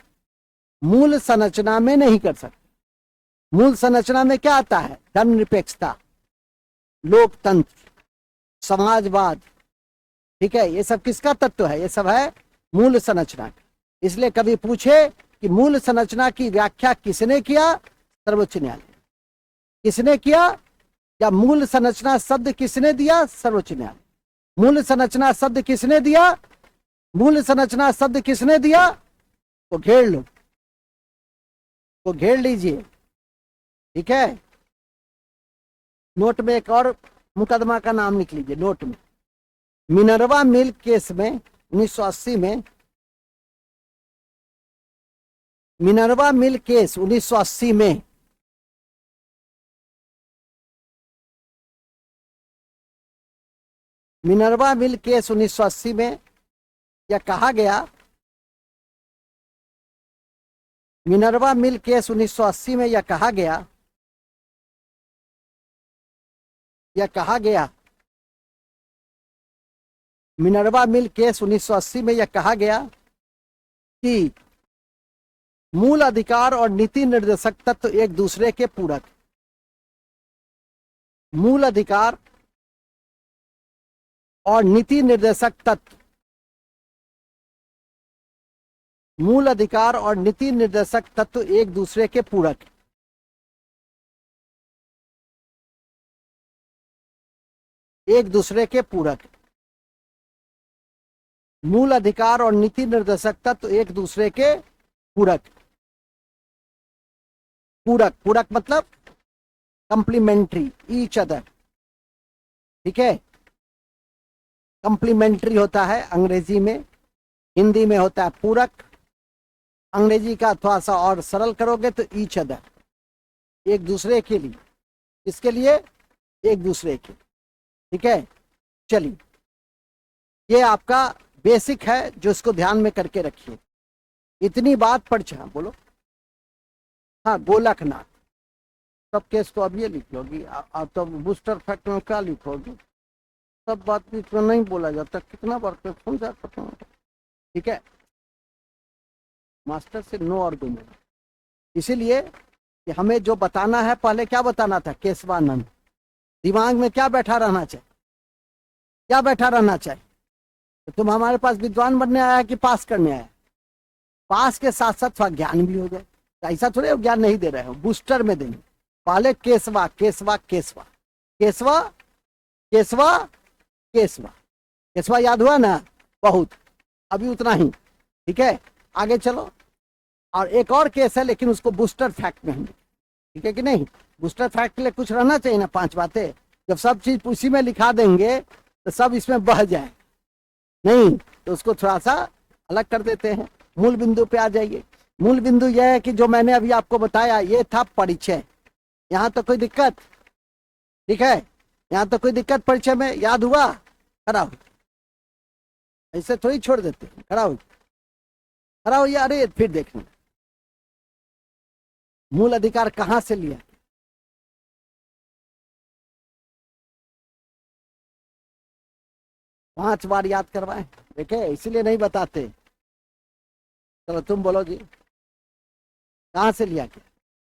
मूल संरचना में नहीं कर सकते। मूल संरचना में क्या आता है? धर्मनिरपेक्षता, लोकतंत्र, समाजवाद, ठीक है? ये सब किसका तत्व है? ये सब है मूल संरचना का। इसलिए कभी पूछे कि मूल संरचना की व्याख्या किसने किया? सर्वोच्च न्यायालय। किसने किया? या मूल संरचना शब्द किसने दिया? सर्वोच्च न्यायालय। मूल संरचना शब्द किसने दिया? मूल संरचना शब्द किसने दिया? तो घेर लो, तो घेर लीजिए, ठीक है? नोट में एक और मुकदमा का नाम लिख लीजिए नोट में। मिनर्वा मिल्क केस में 1980 में, मिनर्वा मिल्क केस 1980 में मिनर्वा मिल्क केस 1980 में यह कहा गया मिनर्वा मिल केस 1980 में यह कहा गया, मिनर्वा मिल केस 1980 में यह कहा गया कि मूल अधिकार और नीति निर्देशक तत्व एक दूसरे के पूरक। मूल अधिकार और नीति निर्देशक तत्व, मूल अधिकार और नीति निर्देशक तत्व एक दूसरे के पूरक। एक दूसरे के पूरक। मूल अधिकार और नीति निर्देशक तत्व एक दूसरे के पूरक। पूरक, पूरक मतलब कंप्लीमेंट्री, ईच अदर। ठीक है, कंप्लीमेंट्री होता है अंग्रेजी में, हिंदी में होता है पूरक। अंग्रेजी का थोड़ा सा और सरल करोगे तो ईच अदर, एक दूसरे के लिए। किसके लिए? एक दूसरे के। ठीक है, चलिए, ये आपका बेसिक है जो इसको ध्यान में करके रखिए। इतनी बात पढ़ छा, बोलो। हाँ, गोलकनाथ। सब केस तो अब ये लिख लोगी, अब तो बूस्टर फैक्ट में क्या लिखोगी? सब बात बीच में नहीं बोला जाता, कितना बार पे फोन जाता। ठीक है, मास्टर से नो आर्गुमेंट। इसीलिए कि हमें जो बताना है, पहले क्या बताना था? केशवानंद। दिमाग में क्या बैठा रहना चाहिए? क्या बैठा रहना चाहिए? तो तुम हमारे पास विद्वान बनने आया कि पास करने आया? पास के साथ साथ थोड़ा ज्ञान भी हो जाए। तो ऐसा थोड़े ज्ञान नहीं दे रहे हो, बूस्टर में देंगे। पहले केसवा केसवा केसवा केसवा केसवा केसवा केसवा, याद हुआ ना? बहुत, अभी उतना ही। ठीक है, आगे चलो। और एक और केस है, लेकिन उसको बूस्टर फैक्ट में। ठीक है कि नहीं? बूस्टर फैक्ट के लिए कुछ रहना चाहिए ना, 5 बातें। जब सब चीज उसी में लिखा देंगे तो सब इसमें बह जाए, नहीं तो उसको थोड़ा सा अलग कर देते हैं। मूल बिंदु पे आ जाइए। मूल बिंदु यह है कि जो मैंने अभी आपको बताया, ये था परिचय। यहाँ तो कोई दिक्कत? ठीक है, यहाँ तो कोई दिक्कत? परिचय में याद हुआ? खड़ा हो, ऐसे थोड़ी छोड़ देते। खड़ा हो, खड़ा हो यार, फिर देखना मूल अधिकार कहां से लिया। 5 बार याद करवाए, देखे, इसीलिए नहीं बताते। चलो तुम बोलो जी, कहां से लिया? क्या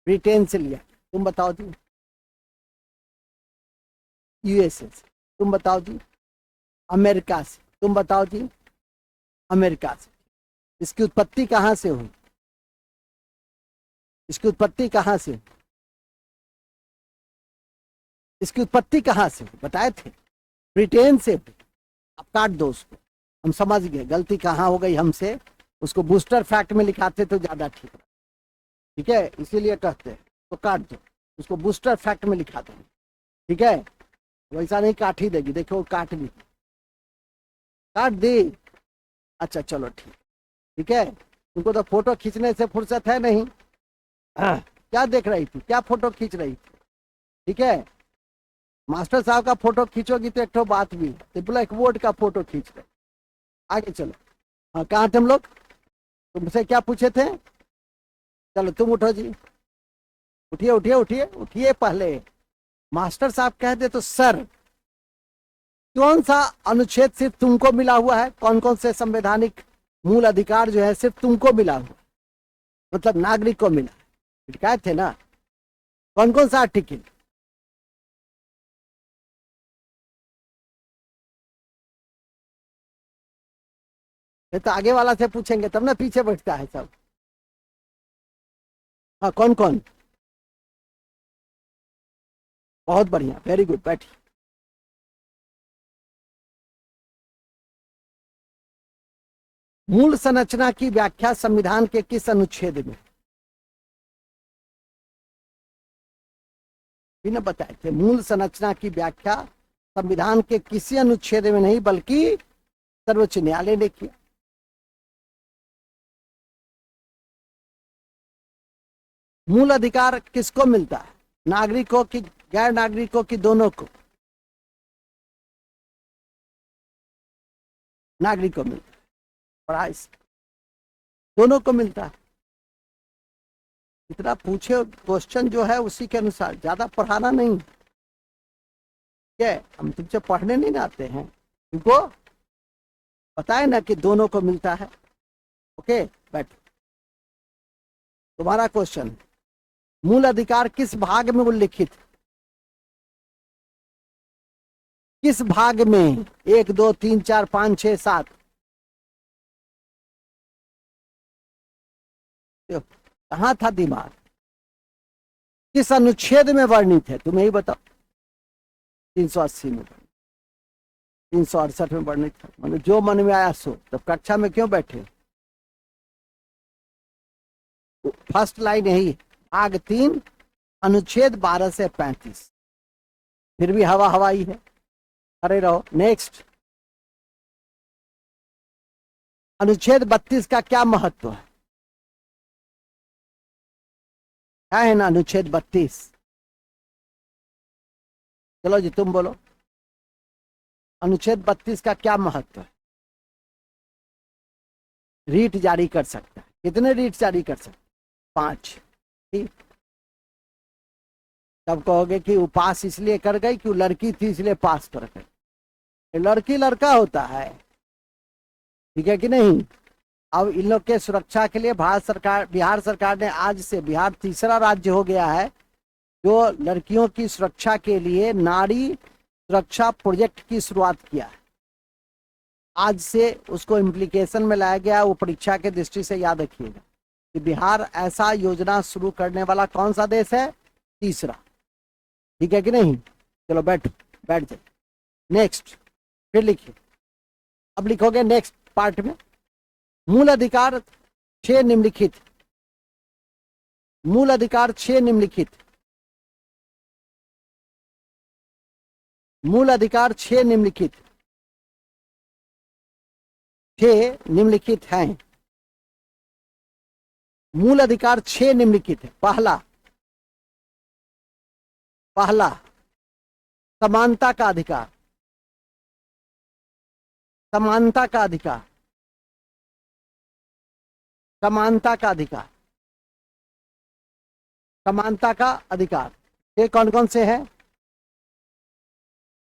ब्रिटेन से लिया? तुम बताओ जी। यूएसए से। तुम बताओ जी। अमेरिका से। तुम बताओ जी। अमेरिका से। इसकी उत्पत्ति कहां से हुई? इसकी उत्पत्ति कहां से? इसकी उत्पत्ति कहां से हुई? बताए थे, ब्रिटेन से। अब काट दो उसको, हम समझ गए गलती कहां हो गई हमसे। उसको बूस्टर फैक्ट में लिखाते तो ज्यादा ठीक है। ठीक है, इसीलिए कहते हैं तो काट दो, उसको बूस्टर फैक्ट में लिखा देंगे। ठीक है, वैसा नहीं काट ही देगी। देखो काट दी, काट दी। अच्छा चलो ठीक। ठीक है, तुमको तो फोटो खींचने से फुर्सत है नहीं। क्या देख रही थी? क्या फोटो खींच रही थी? ठीक है, मास्टर साहब का फोटो खींचोगी तो एक तो बात भी है, तो ब्लैक बोर्ड का फोटो खींच रहे। आगे चलो। हाँ, कहाँ थे हम लोग? तुमसे क्या पूछे थे? चलो तुम उठो जी, उठिए उठिए उठिए उठिए। पहले मास्टर साहब कह दे तो सर, कौन सा अनुच्छेद सिर्फ तुमको मिला हुआ है? कौन कौन से संवैधानिक मूल अधिकार जो है सिर्फ तुमको मिला हुआ, मतलब नागरिक को मिला? कहे थे ना, कौन कौन सा आर्टिकल? ये तो आगे वाला से पूछेंगे तब ना, पीछे बैठता है सब। हाँ, कौन कौन? बहुत बढ़िया, वेरी गुड, बैठिए। मूल संरचना की व्याख्या संविधान के किस अनुच्छेद में? बिना बताए थे, मूल संरचना की व्याख्या संविधान के किसी अनुच्छेद में नहीं, बल्कि सर्वोच्च न्यायालय ने किया। मूल अधिकार किसको मिलता है? नागरिकों की, गैर नागरिकों की, दोनों को? नागरिक को मिलता है, दोनों को मिलता है। इतना पूछे क्वेश्चन जो है उसी के अनुसार, ज्यादा पढ़ाना नहीं। ठीक है, हम तुमसे पढ़ने नहीं आते हैं, तुमको पता है ना कि दोनों को मिलता है। ओके, बैठ। तुम्हारा क्वेश्चन, मूल अधिकार किस भाग में उल्लिखित? किस भाग में? 1 2 3 4 5 6 7। कहाँ था दिमाग? किस अनुच्छेद में वर्णित है? तुम्हें ही बताओ। 380 में, 368 में वर्णित है। मतलब जो मन में आया सो। तब कक्षा में क्यों बैठे? फर्स्ट लाइन यही, भाग 3 अनुच्छेद 12 से 35। फिर भी हवा हवाई है, अरे रहो। नेक्स्ट, अनुच्छेद 32 का क्या महत्व है? क्या है ना अनुच्छेद 32? चलो जी तुम बोलो, अनुच्छेद 32 का क्या महत्व है? रीट जारी कर सकता है। कितने रीट जारी कर सकता है? 5। ठीक, तब कहोगे कि वो पास इसलिए कर गई कि वो लड़की थी इसलिए पास कर गई। लड़की लड़का होता है, ठीक है कि नहीं? अब इन लोग के सुरक्षा के लिए बिहार सरकार ने, आज से बिहार तीसरा राज्य हो गया है जो लड़कियों की सुरक्षा के लिए नारी सुरक्षा प्रोजेक्ट की शुरुआत किया है। आज से उसको इम्प्लीकेशन में लाया गया। वो परीक्षा के दृष्टि से याद रखिएगा कि बिहार ऐसा योजना शुरू करने वाला कौन सा देश है? तीसरा। ठीक है कि नहीं? चलो बैठ जाए। नेक्स्ट, फिर लिखिए। अब लिखोगे नेक्स्ट पार्ट में, मूल अधिकार 6 निम्नलिखित। मूल अधिकार 6 निम्नलिखित। मूल अधिकार 6 निम्नलिखित, 6 निम्नलिखित हैं। मूल अधिकार 6 निम्नलिखित है। पहला समानता का अधिकार। समानता का अधिकार। समानता का अधिकार। समानता का अधिकार। ये कौन कौन से हैं?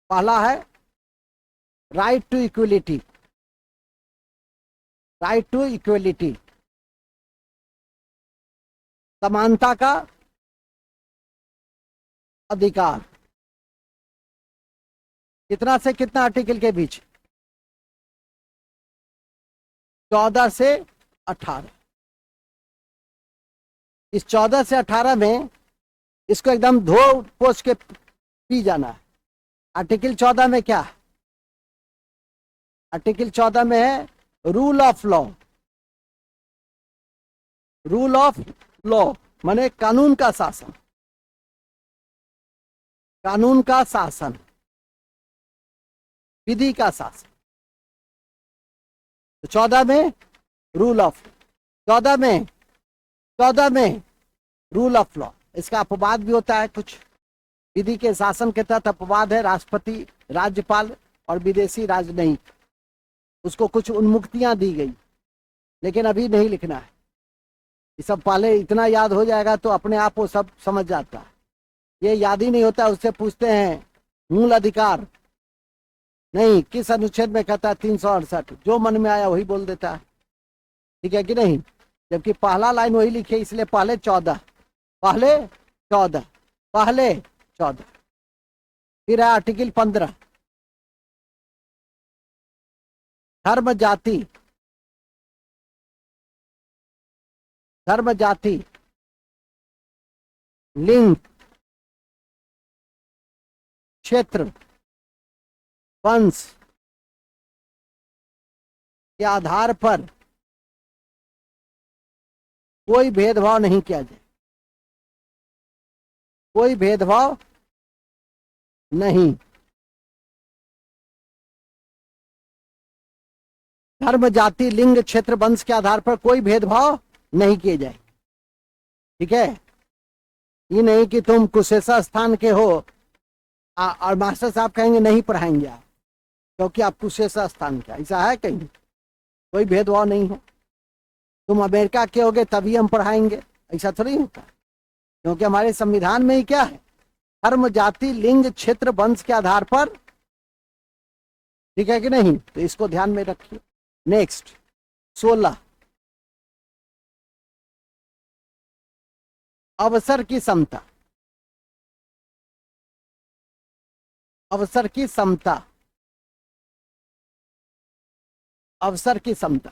पहला है right to equality. Right to equality, समानता का अधिकार। कितना से कितना आर्टिकल के बीच? 14 से 18। इस 14 से 18 में इसको एकदम धो पोछ के पी जाना है। आर्टिकल 14 में क्या? आर्टिकल 14 में है rule of law. Rule of law माने कानून का शासन। कानून का शासन, विधि का शासन। तो 14 में रूल ऑफ, 14 में रूल ऑफ लॉ। इसका अपवाद भी होता है कुछ। विधि के शासन के तहत अपवाद है राष्ट्रपति, राज्यपाल और विदेशी राजनयिक। उसको कुछ उन्मुक्तियां दी गई, लेकिन अभी नहीं लिखना है। ये सब पहले इतना याद हो जाएगा तो अपने आप वो सब समझ जाता है। ये याद ही नहीं होता, उससे पूछते हैं मूल अधिकार नहीं, किस अनुच्छेद में कहता है? 368। जो मन में आया वही बोल देता है। ठीक है कि नहीं? जबकि पहला लाइन वही लिखे, इसलिए पहले 14। फिर है आर्टिकल 15, धर्म जाति लिंग क्षेत्र वंश के आधार पर कोई भेदभाव नहीं किया जाए। कोई भेदभाव नहीं। धर्म जाति लिंग क्षेत्र वंश के आधार पर कोई भेदभाव नहीं किए जाए। ठीक है? ये नहीं कि तुम कुशेषा स्थान के हो और मास्टर साहब कहेंगे नहीं पढ़ाएंगे आप क्योंकि आप कुशेषा स्थान का। ऐसा है कहीं? कोई भेदभाव नहीं है। तुम अमेरिका के होगे तभी हम पढ़ाएंगे, ऐसा थोड़ी होता है, क्योंकि हमारे संविधान में ही क्या है, धर्म, जाति, लिंग, क्षेत्र, वंश के आधार पर, ठीक है कि नहीं, तो इसको ध्यान में रखिए। नेक्स्ट 16, अवसर की समता। अवसर की समता, अवसर की समता,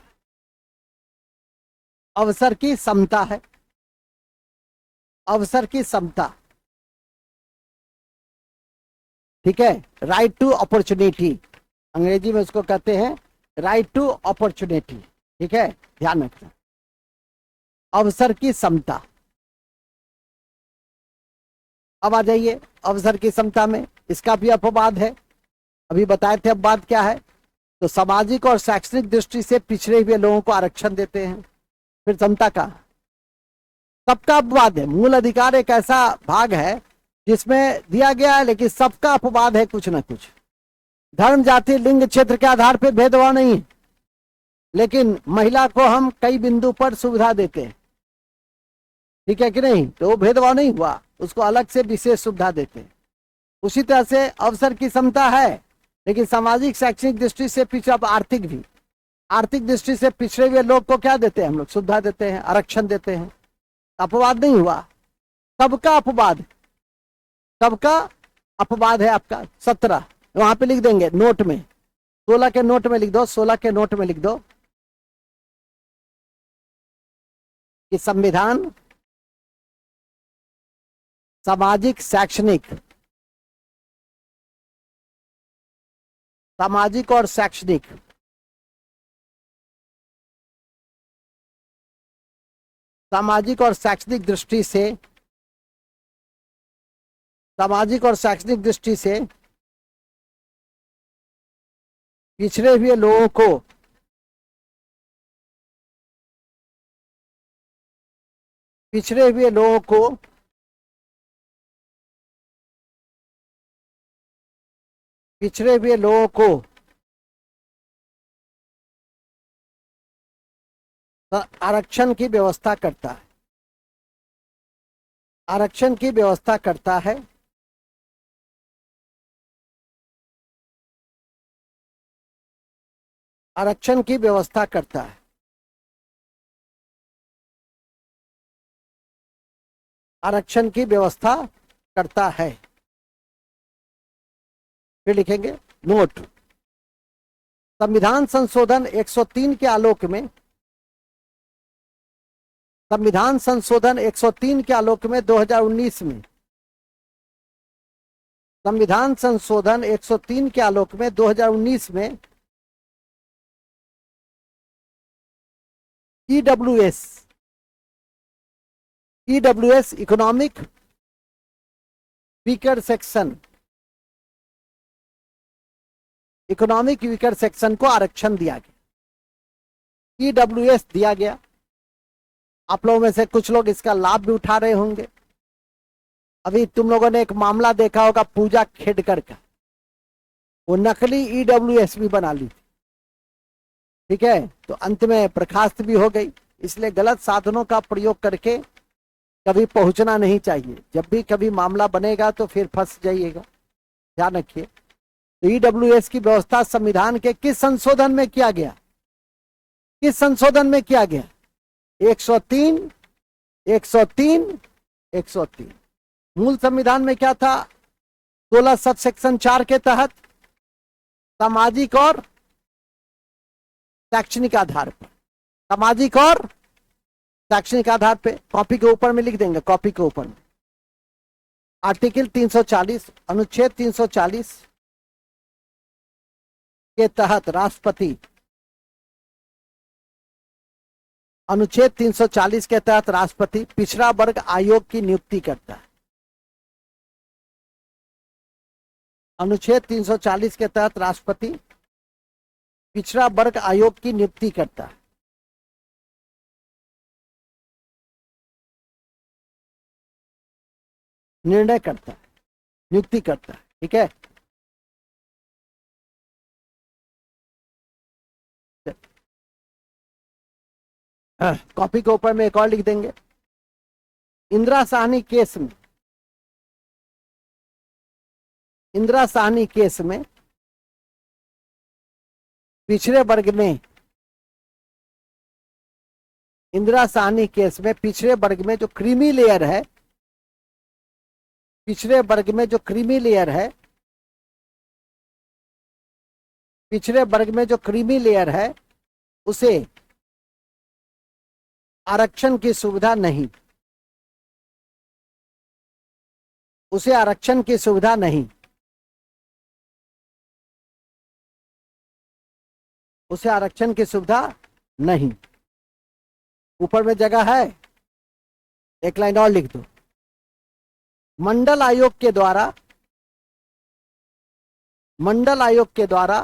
अवसर की समता है, अवसर की समता, ठीक है। राइट टू अपॉर्चुनिटी, अंग्रेजी में उसको कहते हैं राइट टू अपॉर्चुनिटी, ठीक है, ध्यान रखना। अवसर की समता। अब आ जाइए अवसर की समता में, इसका भी अपवाद है, अभी बताए थे। अपवाद क्या है, तो सामाजिक और शैक्षणिक दृष्टि से पिछड़े हुए लोगों को आरक्षण देते हैं। फिर समता का सबका अपवाद है। मूल अधिकार एक ऐसा भाग है जिसमें दिया गया है, लेकिन सबका अपवाद है कुछ ना कुछ। धर्म, जाति, लिंग, क्षेत्र के आधार पर भेदभाव नहीं है, लेकिन महिला को हम कई बिंदु पर सुविधा देते हैं, ठीक है कि नहीं, तो वो भेदभाव नहीं हुआ, उसको अलग से विशेष सुविधा देते हैं। उसी तरह से अवसर की समता है, लेकिन सामाजिक शैक्षणिक दृष्टि से पिछड़ा, आर्थिक भी, आर्थिक दृष्टि से पिछड़े हुए लोग को क्या देते हैं हम लोग, सुविधा देते हैं, आरक्षण देते हैं। अपवाद नहीं हुआ, सबका अपवाद, सबका अपवाद है आपका। 17 वहां पे लिख देंगे नोट में, 16 के नोट में लिख दो, 16 के नोट में लिख दो कि संविधान सामाजिक शैक्षणिक, सामाजिक और शैक्षणिक, सामाजिक और शैक्षणिक दृष्टि से, सामाजिक और शैक्षणिक दृष्टि से पिछड़े हुए लोगों को पिछड़े हुए लोगों को पिछड़े हुए लोगों को आरक्षण की व्यवस्था करता है, आरक्षण की व्यवस्था करता है। आरक्षण की व्यवस्था करता है, आरक्षण की व्यवस्था करता है। फिर लिखेंगे नोट, संविधान संशोधन 103 के आलोक में, संविधान संशोधन 103 के आलोक में 2019 में, संविधान संशोधन 103 के आलोक में 2019 में EWS, EWS economic weaker section, economic weaker section को आरक्षण दिया गया, ईडब्ल्यूएस दिया गया। आप लोगों में से कुछ लोग इसका लाभ भी उठा रहे होंगे। अभी तुम लोगों ने एक मामला देखा होगा पूजा खेडकर का, वो नकली ईडब्ल्यूएस भी बना ली थी, ठीक है, तो अंत में बर्खास्त भी हो गई। इसलिए गलत साधनों का प्रयोग करके कभी पहुंचना नहीं चाहिए, जब भी कभी मामला बनेगा तो फिर फंस जाइएगा, ध्यान रखिए। तो ईडब्ल्यूएस की व्यवस्था संविधान के किस संशोधन में किया गया, किस संशोधन में किया गया, 103, 103, 103। मूल संविधान में क्या था, 16 सब सेक्शन 4 के तहत सामाजिक और शैक्षणिक आधार पर, सामाजिक और शैक्षणिक आधार पर, कॉपी के ऊपर में लिख देंगे, कॉपी के ऊपर में आर्टिकल 340, अनुच्छेद 340 के तहत राष्ट्रपति, अनुच्छेद 340 के तहत राष्ट्रपति पिछड़ा वर्ग आयोग की नियुक्ति करता है। अनुच्छेद 340 के तहत राष्ट्रपति पिछड़ा वर्ग आयोग की नियुक्ति करता है। निर्णय करता है, नियुक्ति करता है, ठीक है। कॉपी के ऊपर में एक और लिख देंगे, इंदिरा साहनी केस में, इंदिरा साहनी केस में पिछड़े वर्ग में, इंदिरा साहनी केस में पिछड़े वर्ग में जो क्रीमी लेयर है, पिछड़े वर्ग में जो क्रीमी लेयर है, पिछड़े वर्ग में जो क्रीमी लेयर है उसे आरक्षण की सुविधा नहीं, उसे आरक्षण की सुविधा नहीं, उसे आरक्षण की सुविधा नहीं। ऊपर में जगह है, एक लाइन और लिख दो। मंडल आयोग के द्वारा, मंडल आयोग के द्वारा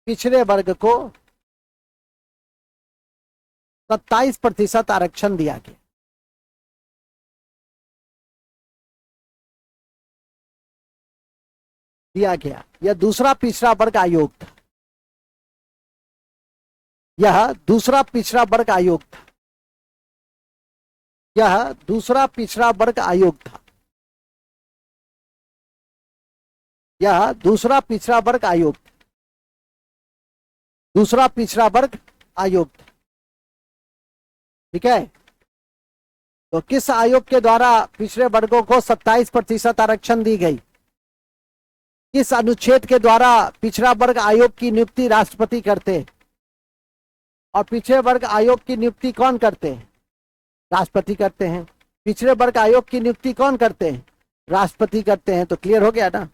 पिछड़े वर्ग को 27% आरक्षण दिया गया। दिया गया। यह दूसरा पिछड़ा वर्ग आयोग था, यह दूसरा पिछड़ा वर्ग आयोग था, यह दूसरा पिछड़ा वर्ग आयोग था, यह दूसरा पिछड़ा वर्ग आयोग, दूसरा पिछड़ा वर्ग आयोग था। ठीक है, तो किस आयोग के द्वारा पिछड़े वर्गों को 27% आरक्षण दी गई? किस अनुच्छेद के द्वारा पिछड़ा वर्ग आयोग की नियुक्ति राष्ट्रपति करते हैं? और पिछड़े वर्ग आयोग की नियुक्ति कौन करते हैं? राष्ट्रपति करते हैं। पिछड़े वर्ग आयोग की नियुक्ति कौन करते हैं? राष्ट्रपति करते हैं। तो क्लियर हो गया ना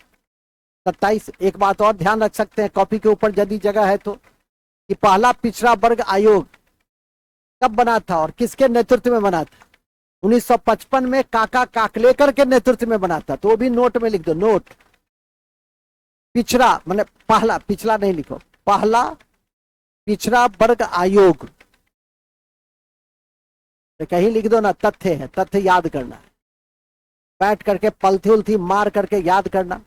27। एक बात और ध्यान रख सकते हैं कॉपी के ऊपर यदि जगह है तो, कि पहला पिछड़ा वर्ग आयोग कब बना था और किसके नेतृत्व में बना था? 1955 में काका काकलेकर के नेतृत्व में बना था। तो वो भी नोट में लिख दो, नोट। पिछड़ा माने पहला, पिछला नहीं लिखो, पहला पिछड़ा वर्ग आयोग। तो कहीं लिख दो ना, तथ्य है, तथ्य याद करना है, बैठ करके पलथी उलथी मार करके याद करना।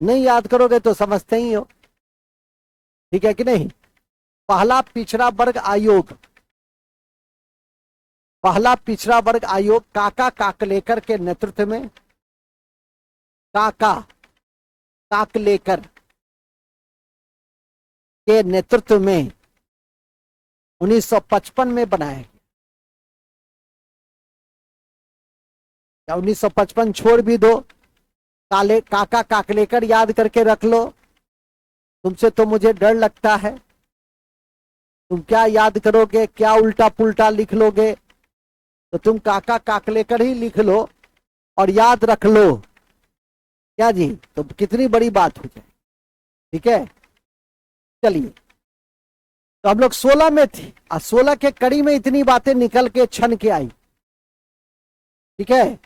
नहीं याद करोगे तो समझते ही हो, ठीक है कि नहीं? पहला पिछड़ा वर्ग आयोग, पहला पिछड़ा वर्ग आयोग काका काकलेकर के नेतृत्व में, काका काकलेकर के नेतृत्व में 1955 में बनाया गया। 1955 छोड़ भी दो, काका काकलेकर याद करके रख लो। तुमसे तो मुझे डर लगता है, तुम क्या याद करोगे, क्या उल्टा पुल्टा लिख लोगे। तो तुम काका काकलेकर ही लिख लो और याद रख लो, क्या जी? तो कितनी बड़ी बात हो जाए। ठीक है, चलिए। तो हम लोग 16 में थे और 16 के कड़ी में इतनी बातें निकल के छन के आई। ठीक है,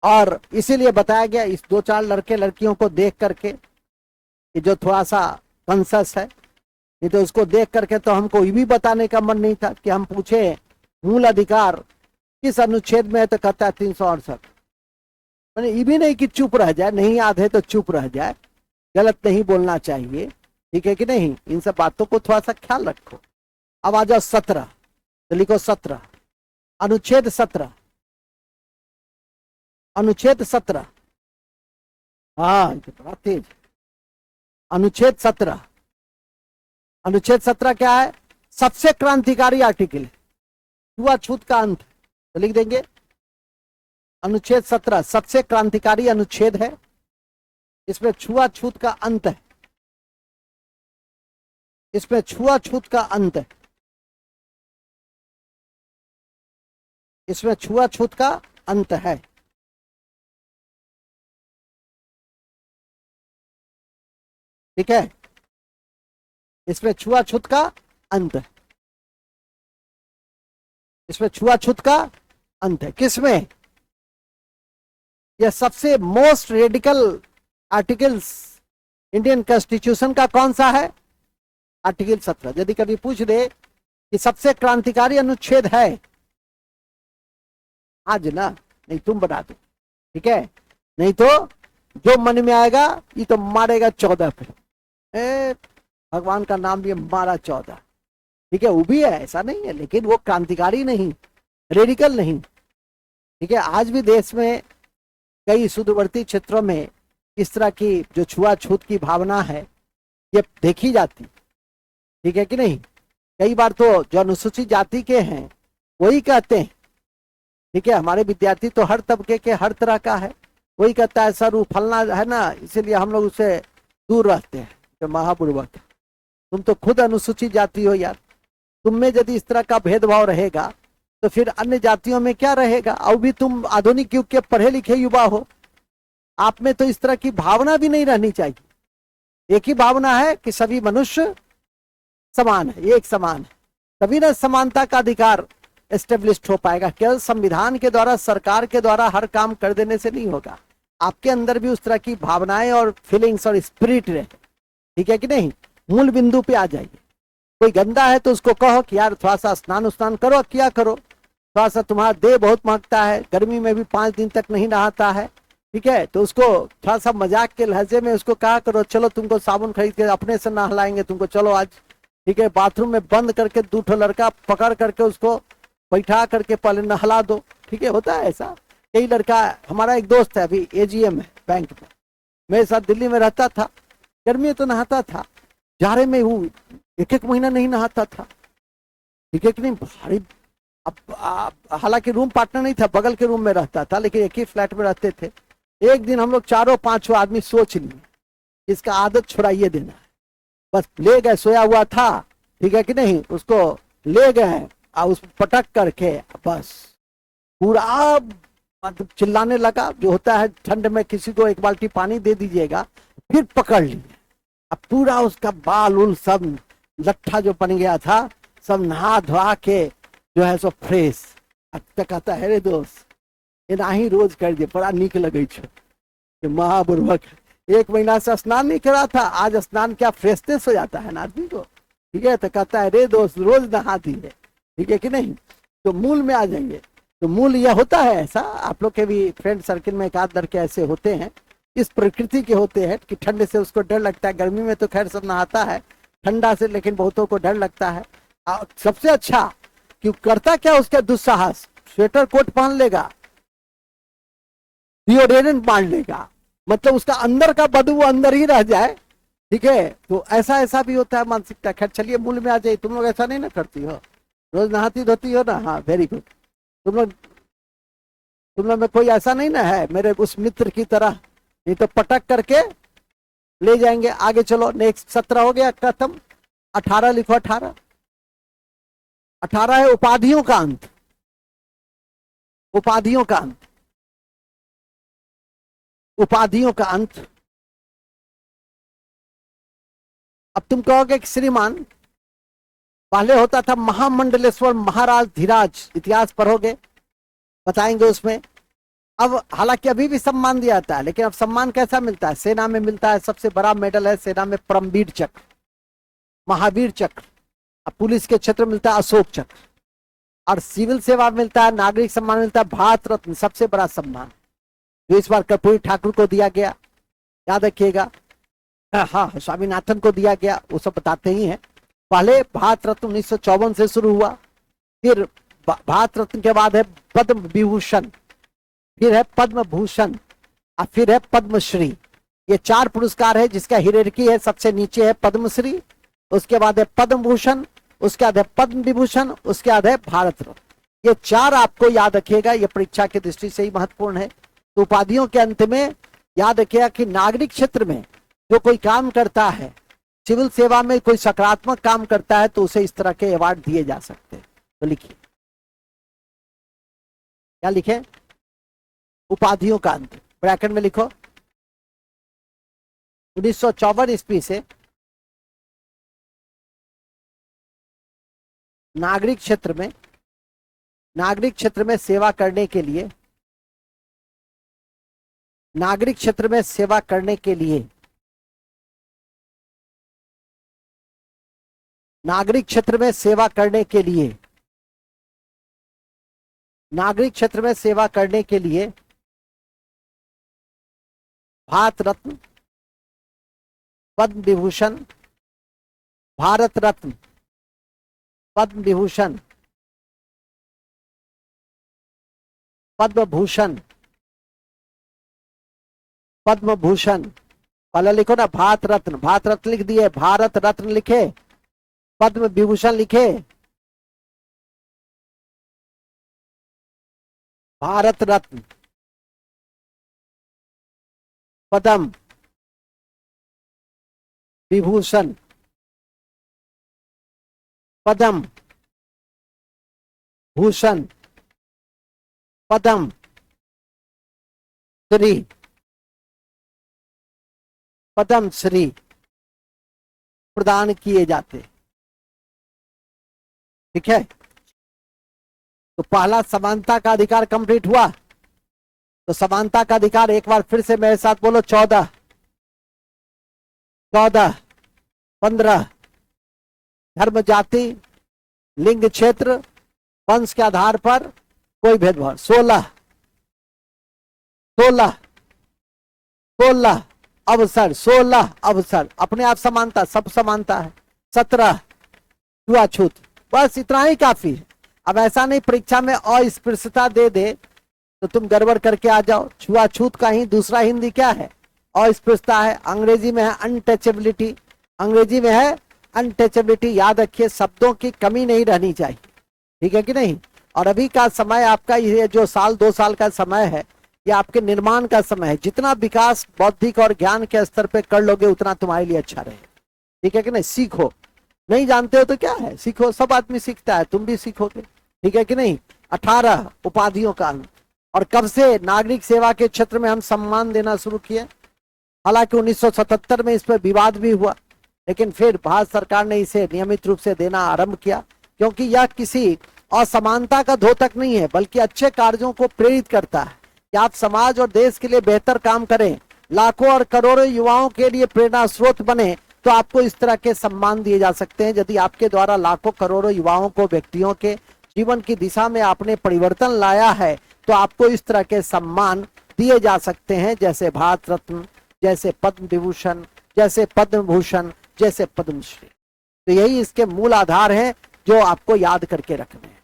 और इसीलिए बताया गया इस 2-4 लड़के लड़कियों को देख करके कि जो थोड़ा सा कॉन्शियस है, नहीं तो उसको देख करके तो हमको ये भी बताने का मन नहीं था कि हम पूछे मूल अधिकार किस अनुच्छेद में है, तो कहता है 368। मैंने ये भी नहीं कि चुप रह जाए, नहीं याद है तो चुप रह जाए, गलत नहीं बोलना चाहिए। ठीक है कि नहीं? इन सब बातों को थोड़ा सा ख्याल रखो। अब आ जाओ 17, तो लिखो 17, अनुच्छेद 17, अनुच्छेद 17। हाँ बड़ा तेज। अनुच्छेद 17, अनुच्छेद 17 क्या है? सबसे क्रांतिकारी आर्टिकल है, छुआछूत का अंत। तो लिख देंगे अनुच्छेद 17 सबसे क्रांतिकारी अनुच्छेद है, इसमें छुआछूत का अंत है, इसमें छुआछूत का अंत है, इसमें छुआछूत का अंत है। ठीक है, इसमें छुआछूत का अंत है, इसमें छुआछूत का अंत है। किसमें? यह सबसे most radical articles Indian constitution का कौन सा है? आर्टिकल 17। यदि कभी पूछ दे कि सबसे क्रांतिकारी अनुच्छेद है, आज ना, नहीं तुम बता दो। ठीक है, नहीं तो जो मन में आएगा ये तो मारेगा 14 पे। भगवान का नाम लिए मारा 14। ठीक है, वो भी है, ऐसा नहीं है, लेकिन वो क्रांतिकारी नहीं, रेडिकल नहीं। ठीक है, आज भी देश में कई सुदूरवर्ती क्षेत्रों में इस तरह की जो छुआछूत की भावना है ये देखी जाती। ठीक है कि नहीं? कई बार तो जो अनुसूचित जाति के हैं वही कहते हैं, ठीक है, हमारे विद्यार्थी तो हर तबके के हर तरह का है, वही कहता है सर वो फलना है ना, इसीलिए हम लोग उससे दूर रहते हैं। तो महापूर्वक तुम तो खुद अनुसूचित जाति हो यार, तुम में यदि इस तरह का भेदभाव रहेगा तो फिर अन्य जातियों में क्या रहेगा? और भी तुम आधुनिक युग के पढ़े लिखे युवा हो, आप में तो इस तरह की भावना भी नहीं रहनी चाहिए। एक ही भावना है कि सभी मनुष्य समान है, एक समान है, तभी ना समानता का अधिकार एस्टेब्लिश्ड हो पाएगा। केवल संविधान के द्वारा, सरकार के द्वारा हर काम कर देने से नहीं होगा, आपके अंदर भी उस तरह की भावनाएं और फीलिंग्स और स्पिरिट रहे। ठीक है कि नहीं? मूल बिंदु पे आ जाइए। कोई गंदा है तो उसको कहो कि यार थोड़ा सा स्नान उस्नान करो, क्या करो, थोड़ा सा तुम्हारा देह बहुत महकता है, गर्मी में भी 5 दिन तक नहीं नहाता है, ठीक है, तो उसको थोड़ा सा मजाक के लहजे में उसको कहा करो चलो तुमको साबुन खरीद के अपने से नहलाएंगे तुमको, चलो आज। ठीक है, बाथरूम में बंद करके 2 लड़का पकड़ करके उसको बैठा करके पहले नहला दो। ठीक है, होता है ऐसा। कई लड़का, हमारा एक दोस्त है अभी एजीएम है बैंक में, मेरे साथ दिल्ली में रहता था, गर्मी में तो नहाता था, जाड़े में वो 1 महीना नहीं नहाता था। ठीक है कि नहीं? भारी। अब हालांकि रूम पार्टनर नहीं था, बगल के रूम में रहता था, लेकिन एक ही फ्लैट में रहते थे। एक दिन हम लोग 4-5 आदमी सोच लिए इसका आदत छुड़ाइए देना है, बस ले गए, सोया हुआ था, ठीक है कि नहीं, उसको ले गए और उस पटक करके बस पूरा मतलब चिल्लाने लगा। जो होता है ठंड में किसी को 1 बाल्टी पानी दे दीजिएगा, फिर पकड़ लिए, अब पूरा उसका बाल उल सब लट्ठा जो बन गया था सब नहा धोआ के जो है सो फ्रेश। अब तक कहता है रे दोस्त ये ना ही रोज कर दे, बड़ा नीक लगे छो। महाबुर्बक 1 महीना से स्नान नहीं करा था, आज स्नान क्या फ्रेशनेस हो जाता है ना आदमी को। ठीक है, तो कहता है रे दोस्त रोज नहा दी है। ठीक है कि नहीं? तो मूल में आ जाइए। तो मूल यह होता है ऐसा, आप लोग के भी फ्रेंड सर्किल में 1 आध लड़के ऐसे होते हैं, इस प्रकृति के होते हैं कि ठंड से उसको डर लगता है। गर्मी में तो खैर सब नहाता है ठंडा से, लेकिन बहुतों को डर लगता है। सबसे अच्छा कि करता क्या, उसका दुस्साहस, स्वेटर कोट पहन लेगा, डिओड्रेंट बांध लेगा, मतलब उसका अंदर का बदबू अंदर ही रह जाए। ठीक है, तो ऐसा ऐसा भी होता है मानसिकता। खैर चलिए मूल में आ जाइए। तुम लोग ऐसा नहीं ना करती हो, रोज नहाती धोती हो ना? हाँ, वेरी गुड। तुम लोग में कोई ऐसा नहीं ना है मेरे उस मित्र की तरह, ये तो पटक करके ले जाएंगे। आगे चलो, नेक्स्ट 17 हो गया खत्म। 18 लिखो। 18 है उपाधियों का अंत। उपाधियों का अंत, उपाधियों का अंत। अब तुम कहोगे कि श्रीमान पहले होता था महामंडलेश्वर महाराज धीराज, इतिहास पढ़ोगे बताएंगे उसमें। अब हालांकि अभी भी सम्मान दिया जाता है, लेकिन अब सम्मान कैसा मिलता है? सेना में मिलता है, सबसे बड़ा मेडल है सेना में परमवीर चक्र, महावीर चक्र। अब पुलिस के क्षेत्र मिलता है अशोक चक्र, और सिविल सेवा मिलता है, नागरिक सम्मान मिलता है भारत रत्न, सबसे बड़ा सम्मान जो इस बार कर्पूरी ठाकुर को दिया गया, याद रखिएगा। हाँ, स्वामीनाथन को दिया गया, वो सब बताते ही हैं। पहले भारत रत्न 1954 से शुरू हुआ, फिर भारत रत्न के बाद है पद्म विभूषण, फिर है पद्म भूषण, और फिर है पद्मश्री। ये 4 पुरस्कार है जिसका हियरार्की है। सबसे नीचे है पद्मश्री, उसके बाद है पद्म भूषण, उसके बाद है पद्म विभूषण, उसके बाद है भारत रत्न। ये 4 आपको याद रखिएगा, ये परीक्षा की दृष्टि से ही महत्वपूर्ण है। तो उपाधियों के अंत में याद रखिएगा कि नागरिक क्षेत्र में जो कोई काम करता है, सिविल सेवा में कोई सकारात्मक काम करता है, तो उसे इस तरह के अवार्ड दिए जा सकते हैं। तो लिखिए, क्या लिखे? उपाधियों का अंत, ब्रैकेट में लिखो। 1954 ईस्वी से नागरिक क्षेत्र में सेवा करने के लिए, नागरिक क्षेत्र में सेवा करने के लिए, नागरिक क्षेत्र में सेवा करने के लिए, नागरिक क्षेत्र में सेवा करने के लिए भारत रत्न, पद्म विभूषण, भारत रत्न, पद्म विभूषण, पद्म भूषण, पद्म भूषण। पहले लिखो ना भारत रत्न, भारत रत्न लिख दिए, भारत रत्न लिखे, पद्म विभूषण लिखे, भारत रत्न, पद्म विभूषण, पद्म भूषण, पद्म श्री, पद्म श्री प्रदान किए जाते। ठीक है, तो पहला समानता का अधिकार कंप्लीट हुआ। तो समानता का अधिकार एक बार फिर से मेरे साथ बोलो, 14, 14, 15, धर्म, जाति, लिंग, क्षेत्र, वंश के आधार पर कोई भेदभाव, 16, 16, 16 अवसर, 16 अवसर, अपने आप समानता, सब समानता है, 17 छुआछूत। बस इतना ही काफी है। अब ऐसा नहीं परीक्षा में अस्पृश्यता दे दे तो तुम गड़बड़ करके आ जाओ। छुआछूत का ही दूसरा हिंदी क्या है? अस्पृश्यता है। अंग्रेजी में है अनटचेबिलिटी, अंग्रेजी में है अनटचेबिलिटी। याद रखिए, शब्दों की कमी नहीं रहनी चाहिए। ठीक है कि नहीं? और अभी का समय आपका ये जो साल 2 साल का समय है, ये आपके निर्माण का समय है। जितना विकास बौद्धिक और ज्ञान के स्तर पे कर लोगे उतना तुम्हारे लिए अच्छा रहेगा। ठीक है कि नहीं? सीखो, नहीं जानते हो तो क्या है, सीखो, सब आदमी सीखता है, तुम भी सीखोगे। ठीक है कि नहीं? 18 उपाधियों का। और कब से नागरिक सेवा के क्षेत्र में हम सम्मान देना शुरू किए? हालांकि 1977 में इस पर विवाद भी हुआ, लेकिन फिर भारत सरकार ने इसे नियमित रूप से देना आरंभ किया, क्योंकि यह किसी असमानता का द्योतक नहीं है, बल्कि अच्छे कार्यों को प्रेरित करता है कि आप समाज और देश के लिए बेहतर काम करें, लाखों और करोड़ों युवाओं के लिए प्रेरणा स्रोत बने, तो आपको इस तरह के सम्मान दिए जा सकते हैं। यदि आपके द्वारा लाखों करोड़ों युवाओं को, व्यक्तियों के जीवन की दिशा में आपने परिवर्तन लाया है, तो आपको इस तरह के सम्मान दिए जा सकते हैं, जैसे भारत रत्न, जैसे पद्म विभूषण, जैसे पद्म भूषण, जैसे पद्मश्री। तो यही इसके मूल आधार हैं जो आपको याद करके रखने हैं।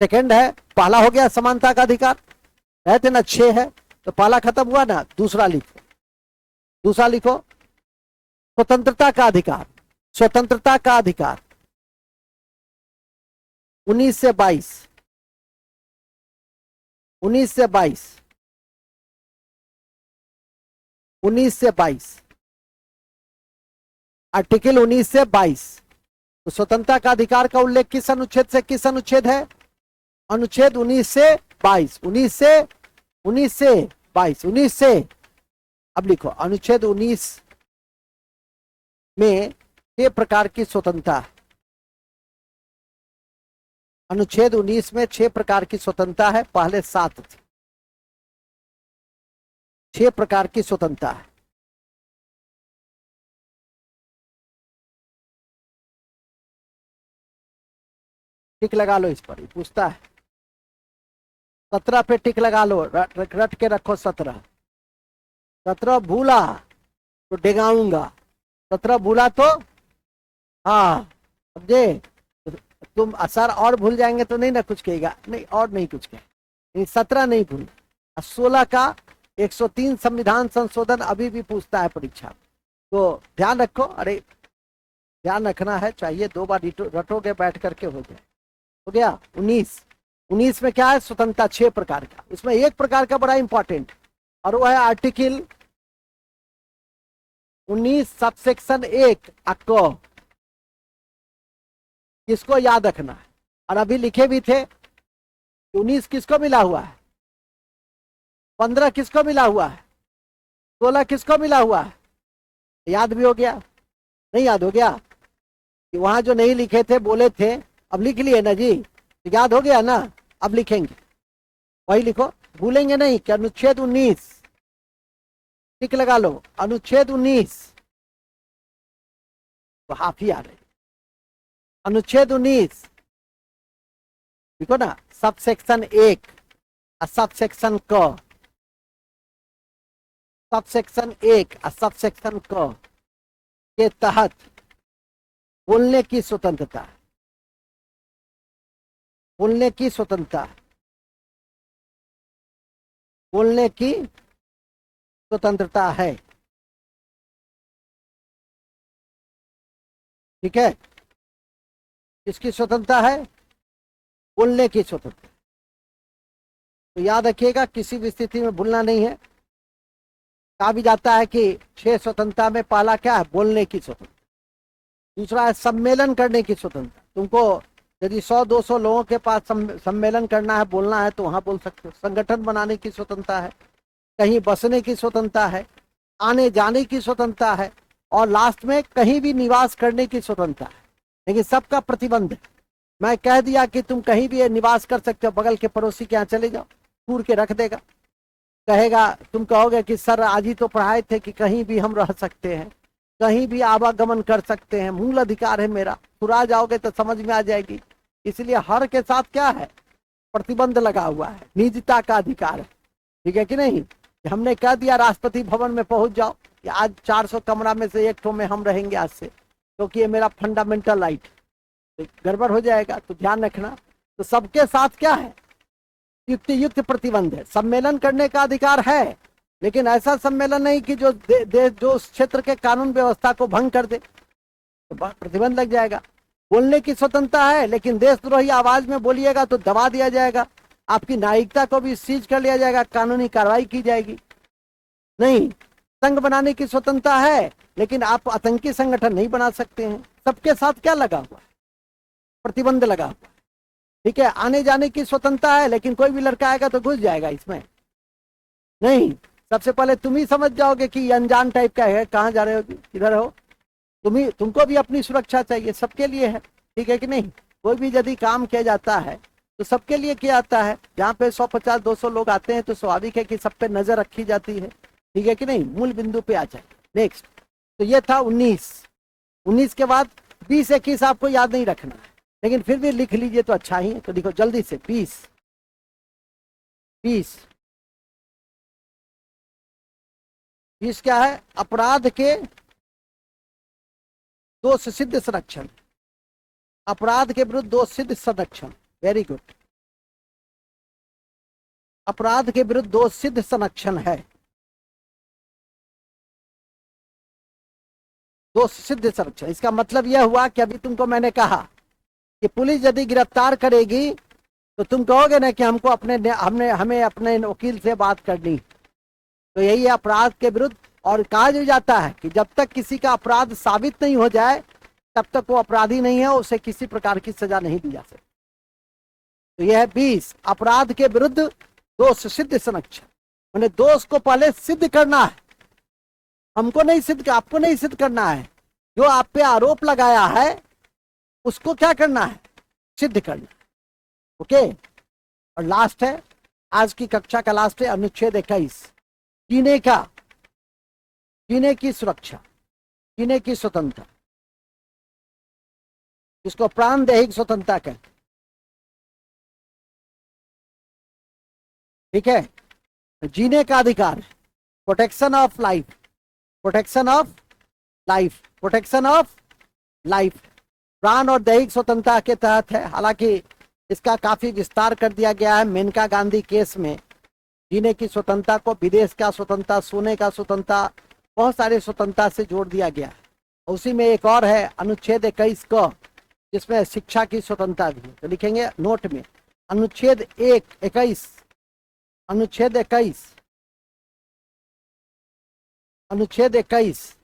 सेकंड है, पहला हो गया समानता का अधिकार, रहते ना 6 है, तो पहला खत्म हुआ ना, दूसरा लिखो, दूसरा लिखो, स्वतंत्रता का अधिकार। स्वतंत्रता का अधिकार 19 से 22, 19 से 22, 19 से 22, आर्टिकल 19 से 22। तो स्वतंत्रता का अधिकार का उल्लेख किस अनुच्छेद से किस अनुच्छेद है? अनुच्छेद 19 से 22, 19 से 22, 19 से। अब लिखो, अनुच्छेद 19 में 6 प्रकार की स्वतंत्रता है। अनुच्छेद 19 में 6 प्रकार की स्वतंत्रता है, पहले 7 थी। 6 प्रकार की स्वतंत्रता है। टिक लगा लो इस पर, ही पूछता है। 17 पे टिक लगा लो, रट के रखो 17। 17 भूला तो डिगाऊंगा, 17 भूला तो हाँ समझे। तुम असर और भूल जाएंगे तो नहीं ना कुछ कहेगा, नहीं और नहीं कुछ कहे। 17 नहीं भूल। 16 का 103 संविधान संशोधन अभी भी पूछता है परीक्षा, तो ध्यान रखो। अरे ध्यान रखना है, चाहिए 2 बार रटोगे बैठ करके हो जाए। हो गया 19। 19 में क्या है? स्वतंत्रता 6 प्रकार का। उसमें एक प्रकार का बड़ा इंपॉर्टेंट, और वो है आर्टिकल 19 सबसेक्शन 1 अक्को। किसको याद रखना है? और अभी लिखे भी थे, 19 किसको मिला हुआ है, 15 किसको मिला हुआ है, 16 किसको मिला हुआ है? याद भी हो गया? नहीं याद हो गया? कि वहां जो नहीं लिखे थे, बोले थे, अब लिख लिए ना जी, तो याद हो गया ना? अब लिखेंगे, वही लिखो, भूलेंगे नहीं कि अनुच्छेद 19, टिक लगा लो, अनुच्छेद 19 तो हाफ ही आ रही। अनुच्छेद 19 देखो ना, सब सेक्शन 1 और सब सेक्शन क, सब सेक्शन 1 और सब सेक्शन क के तहत बोलने की स्वतंत्रता, बोलने की स्वतंत्रता, बोलने की स्वतंत्रता है। ठीक है, किसकी स्वतंत्रता है? बोलने की स्वतंत्रता। तो याद रखिएगा, किसी भी स्थिति में भूलना नहीं है। कहा भी जाता है कि 6 स्वतंत्रता में पहला क्या है? बोलने की स्वतंत्रता। दूसरा है सम्मेलन करने की स्वतंत्रता। तुमको यदि 100-200 लोगों के पास सम्मेलन करना है, बोलना है, तो वहां बोल सकते हो। संगठन बनाने की स्वतंत्रता है, कहीं बसने की स्वतंत्रता है, आने जाने की स्वतंत्रता है, और लास्ट में कहीं भी निवास करने की स्वतंत्रता है। लेकिन सबका प्रतिबंध है। मैं कह दिया कि तुम कहीं भी निवास कर सकते हो, बगल के पड़ोसी के यहाँ चले जाओ, पूर के रख देगा। कहेगा, तुम कहोगे कि सर आज ही तो पढ़ाए थे कि कहीं भी हम रह सकते हैं, कहीं भी आवागमन कर सकते हैं, मूल अधिकार है मेरा। तुरा जाओगे तो समझ में आ जाएगी। इसलिए हर के साथ क्या है? प्रतिबंध लगा हुआ है, निजता का अधिकार है। ठीक है कि नहीं? हमने कह दिया राष्ट्रपति भवन में पहुंच जाओ कि आज 400 कमरा में से एक ठो में हम रहेंगे आज से, क्योंकि ये मेरा फंडामेंटल राइट। तो गड़बड़ हो जाएगा, तो ध्यान रखना। तो सबके साथ क्या है? युक्त प्रतिबंध है। सम्मेलन करने का अधिकार है, लेकिन ऐसा सम्मेलन नहीं कि जो जो उस क्षेत्र के कानून व्यवस्था को भंग कर दे, तो प्रतिबंध लग जाएगा। बोलने की स्वतंत्रता है, लेकिन देशद्रोही आवाज में बोलिएगा तो दबा दिया जाएगा, आपकी नागरिकता को भी सीज कर लिया जाएगा, कानूनी कार्रवाई की जाएगी। नहीं, संघ बनाने की स्वतंत्रता है, लेकिन आप आतंकी संगठन नहीं बना सकते हैं। सबके साथ क्या लगा हुआ है? प्रतिबंध लगा हुआ है। ठीक है, आने जाने की स्वतंत्रता है, लेकिन कोई भी लड़का आएगा तो घुस जाएगा इसमें। नहीं, सबसे पहले तुम ही समझ जाओगे कि अनजान टाइप का है, कहाँ जा रहे हो, किधर हो। तुमको भी अपनी सुरक्षा चाहिए, सबके लिए है। ठीक है कि नहीं? कोई भी यदि काम किया जाता है तो सबके लिए किया जाता है। जहाँ पे 150-200 लोग आते हैं तो स्वाभाविक है कि सब पे नजर रखी जाती है। ठीक है कि नहीं? मूल बिंदु पे आ जाए। नेक्स्ट, तो ये था 19 के बाद 20-21 आपको याद नहीं रखना है, लेकिन फिर भी लिख लीजिए तो अच्छा ही है। तो देखो जल्दी से, 20 क्या है? अपराध के दोष सिद्ध संरक्षण, अपराध के विरुद्ध दोष सिद्ध संरक्षण। वेरी गुड, अपराध के विरुद्ध दोष सिद्ध संरक्षण है। दोष सिद्ध संरक्षण, इसका मतलब यह हुआ कि अभी तुमको मैंने कहा कि पुलिस यदि गिरफ्तार करेगी तो तुम कहोगे ना कि हमको हमें अपने वकील से बात करनी। तो यही है अपराध के विरुद्ध। और कहा जाता है कि जब तक किसी का अपराध साबित नहीं हो जाए तब तक वो अपराधी नहीं है, उसे किसी प्रकार की सजा नहीं दी जा सकती। तो यह है 20, अपराध के विरुद्ध दोष सिद्ध संरक्षण। मैंने दोष को पहले सिद्ध करना है, हमको नहीं सिद्ध, आपको नहीं सिद्ध करना है। जो आप पे आरोप लगाया है उसको क्या करना है? सिद्ध करना है। ओके, और लास्ट है आज की कक्षा का, लास्ट है अनुच्छेद 21, जीने की सुरक्षा, जीने की स्वतंत्रता, जिसको प्राणदैहिक स्वतंत्रता कहते। ठीक है, जीने का अधिकार, protection of life, protection of life, protection of life प्राण और दैहिक स्वतंत्रता के तहत है। हालांकि इसका काफी विस्तार कर दिया गया है मेनका गांधी केस में। जीने की स्वतंत्रता को विदेश का स्वतंत्रता, सोने का स्वतंत्रता, बहुत सारे स्वतंत्रता से जोड़ दिया गया है। उसी में एक और है अनुच्छेद 21 क, जिसमें शिक्षा की स्वतंत्रता भी है। तो लिखेंगे नोट में अनुच्छेद 21, अनुच्छेद 21, अनुच्छेद 21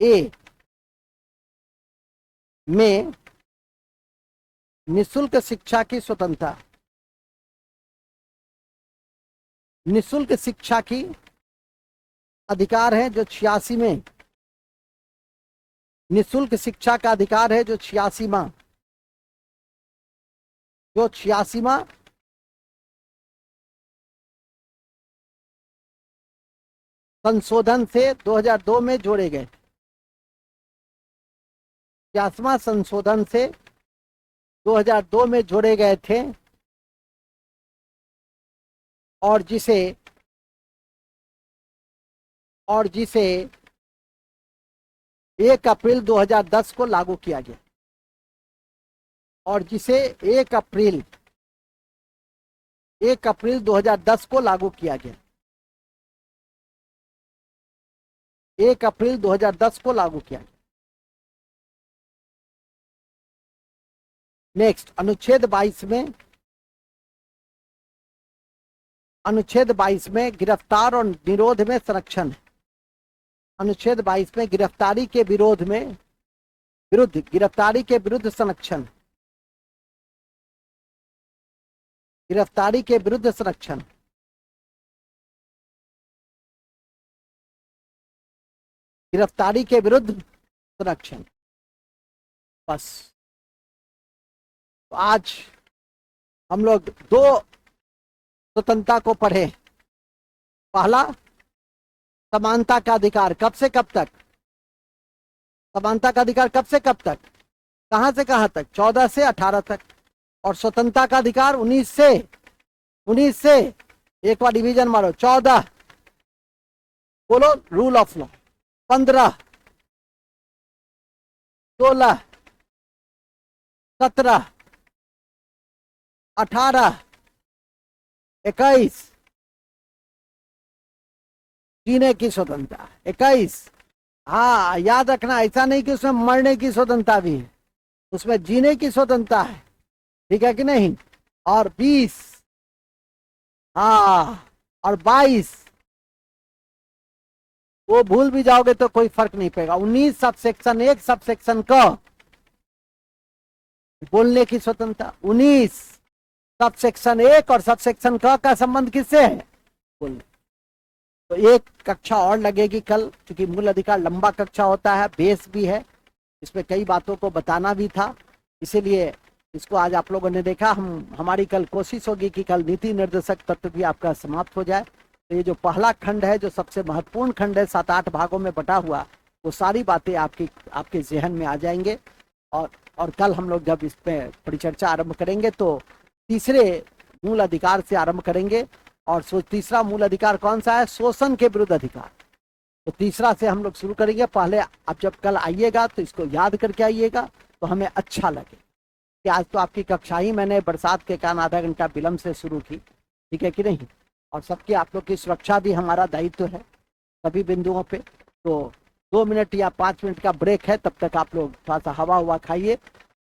ए में निःशुल्क शिक्षा की स्वतंत्रता, निःशुल्क शिक्षा की अधिकार है जो 86 में, निःशुल्क शिक्षा का अधिकार है जो 86वां, जो 86वां संशोधन से 2002 में जोड़े गए। 86वां संशोधन से 2002 में जोड़े गए थे, और जिसे 1 अप्रैल 2010 को लागू किया गया, और जिसे 1 अप्रैल 1 अप्रैल 2010 को लागू किया गया। 1 अप्रैल 2010 को लागू किया गया। नेक्स्ट, अनुच्छेद 22 में गिरफ्तार और निरोध में संरक्षण है। अनुच्छेद 22 में गिरफ्तारी के विरुद्ध संरक्षण, गिरफ्तारी के विरुद्ध संरक्षण, गिरफ्तारी के विरुद्ध संरक्षण। बस, तो आज हम लोग 2 स्वतंत्रता को पढ़े। पहला, समानता का अधिकार कब से कब तक, समानता का अधिकार कब से कब तक, कहां से कहां तक, 14 से 18 तक। और स्वतंत्रता का अधिकार 19 से, एक बार डिवीजन मारो, 14, बोलो रूल ऑफ लॉ, 15, 16, 17, 18, 21, जीने की स्वतंत्रता 21। हाँ, याद रखना, ऐसा नहीं कि उसमें मरने की स्वतंत्रता भी है, उसमें जीने की स्वतंत्रता है, ठीक है कि नहीं। और 20, हाँ, और 22, वो भूल भी जाओगे तो कोई फर्क नहीं पड़ेगा। 19 सब सेक्शन 1 सब सेक्शन क, बोलने की स्वतंत्रता। 19 सब सेक्शन 1 और सब सेक्शन क का संबंध किससे है, बोलने। तो एक कक्षा और लगेगी कल, क्योंकि मूल अधिकार लंबा कक्षा होता है, बेस भी है, इसमें कई बातों को बताना भी था, इसीलिए इसको आज आप लोगों ने देखा। हमारी कल कोशिश होगी कि कल नीति निर्देशक तत्व भी आपका समाप्त हो जाए। तो ये जो पहला खंड है, जो सबसे महत्वपूर्ण खंड है, 7-8 भागों में बटा हुआ, वो सारी बातें आपके जहन में आ जाएंगे। और कल हम लोग जब इस पे परिचर्चा आरंभ करेंगे तो तीसरे मूल अधिकार से आरंभ करेंगे। और तीसरा मूल अधिकार कौन सा है, शोषण के विरुद्ध अधिकार। तो तीसरा से हम लोग शुरू करेंगे। पहले आप जब कल आइएगा तो इसको याद करके आइएगा, तो हमें अच्छा लगे कि आज तो आपकी कक्षा ही मैंने बरसात के कारण आधा घंटा विलंब से शुरू की, ठीक है कि नहीं। और सबकी, आप लोग की सुरक्षा भी हमारा दायित्व है सभी बिंदुओं पे। तो 2 मिनट या 5 मिनट का ब्रेक है, तब तक आप लोग थोड़ा सा हवा खाइए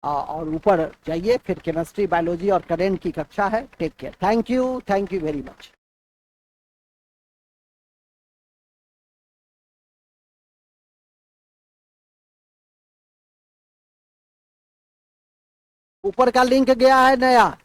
और ऊपर जाइए। फिर केमिस्ट्री, बायोलॉजी और करेंट की कक्षा है। Take care, thank you very much. ऊपर का लिंक गया है नया।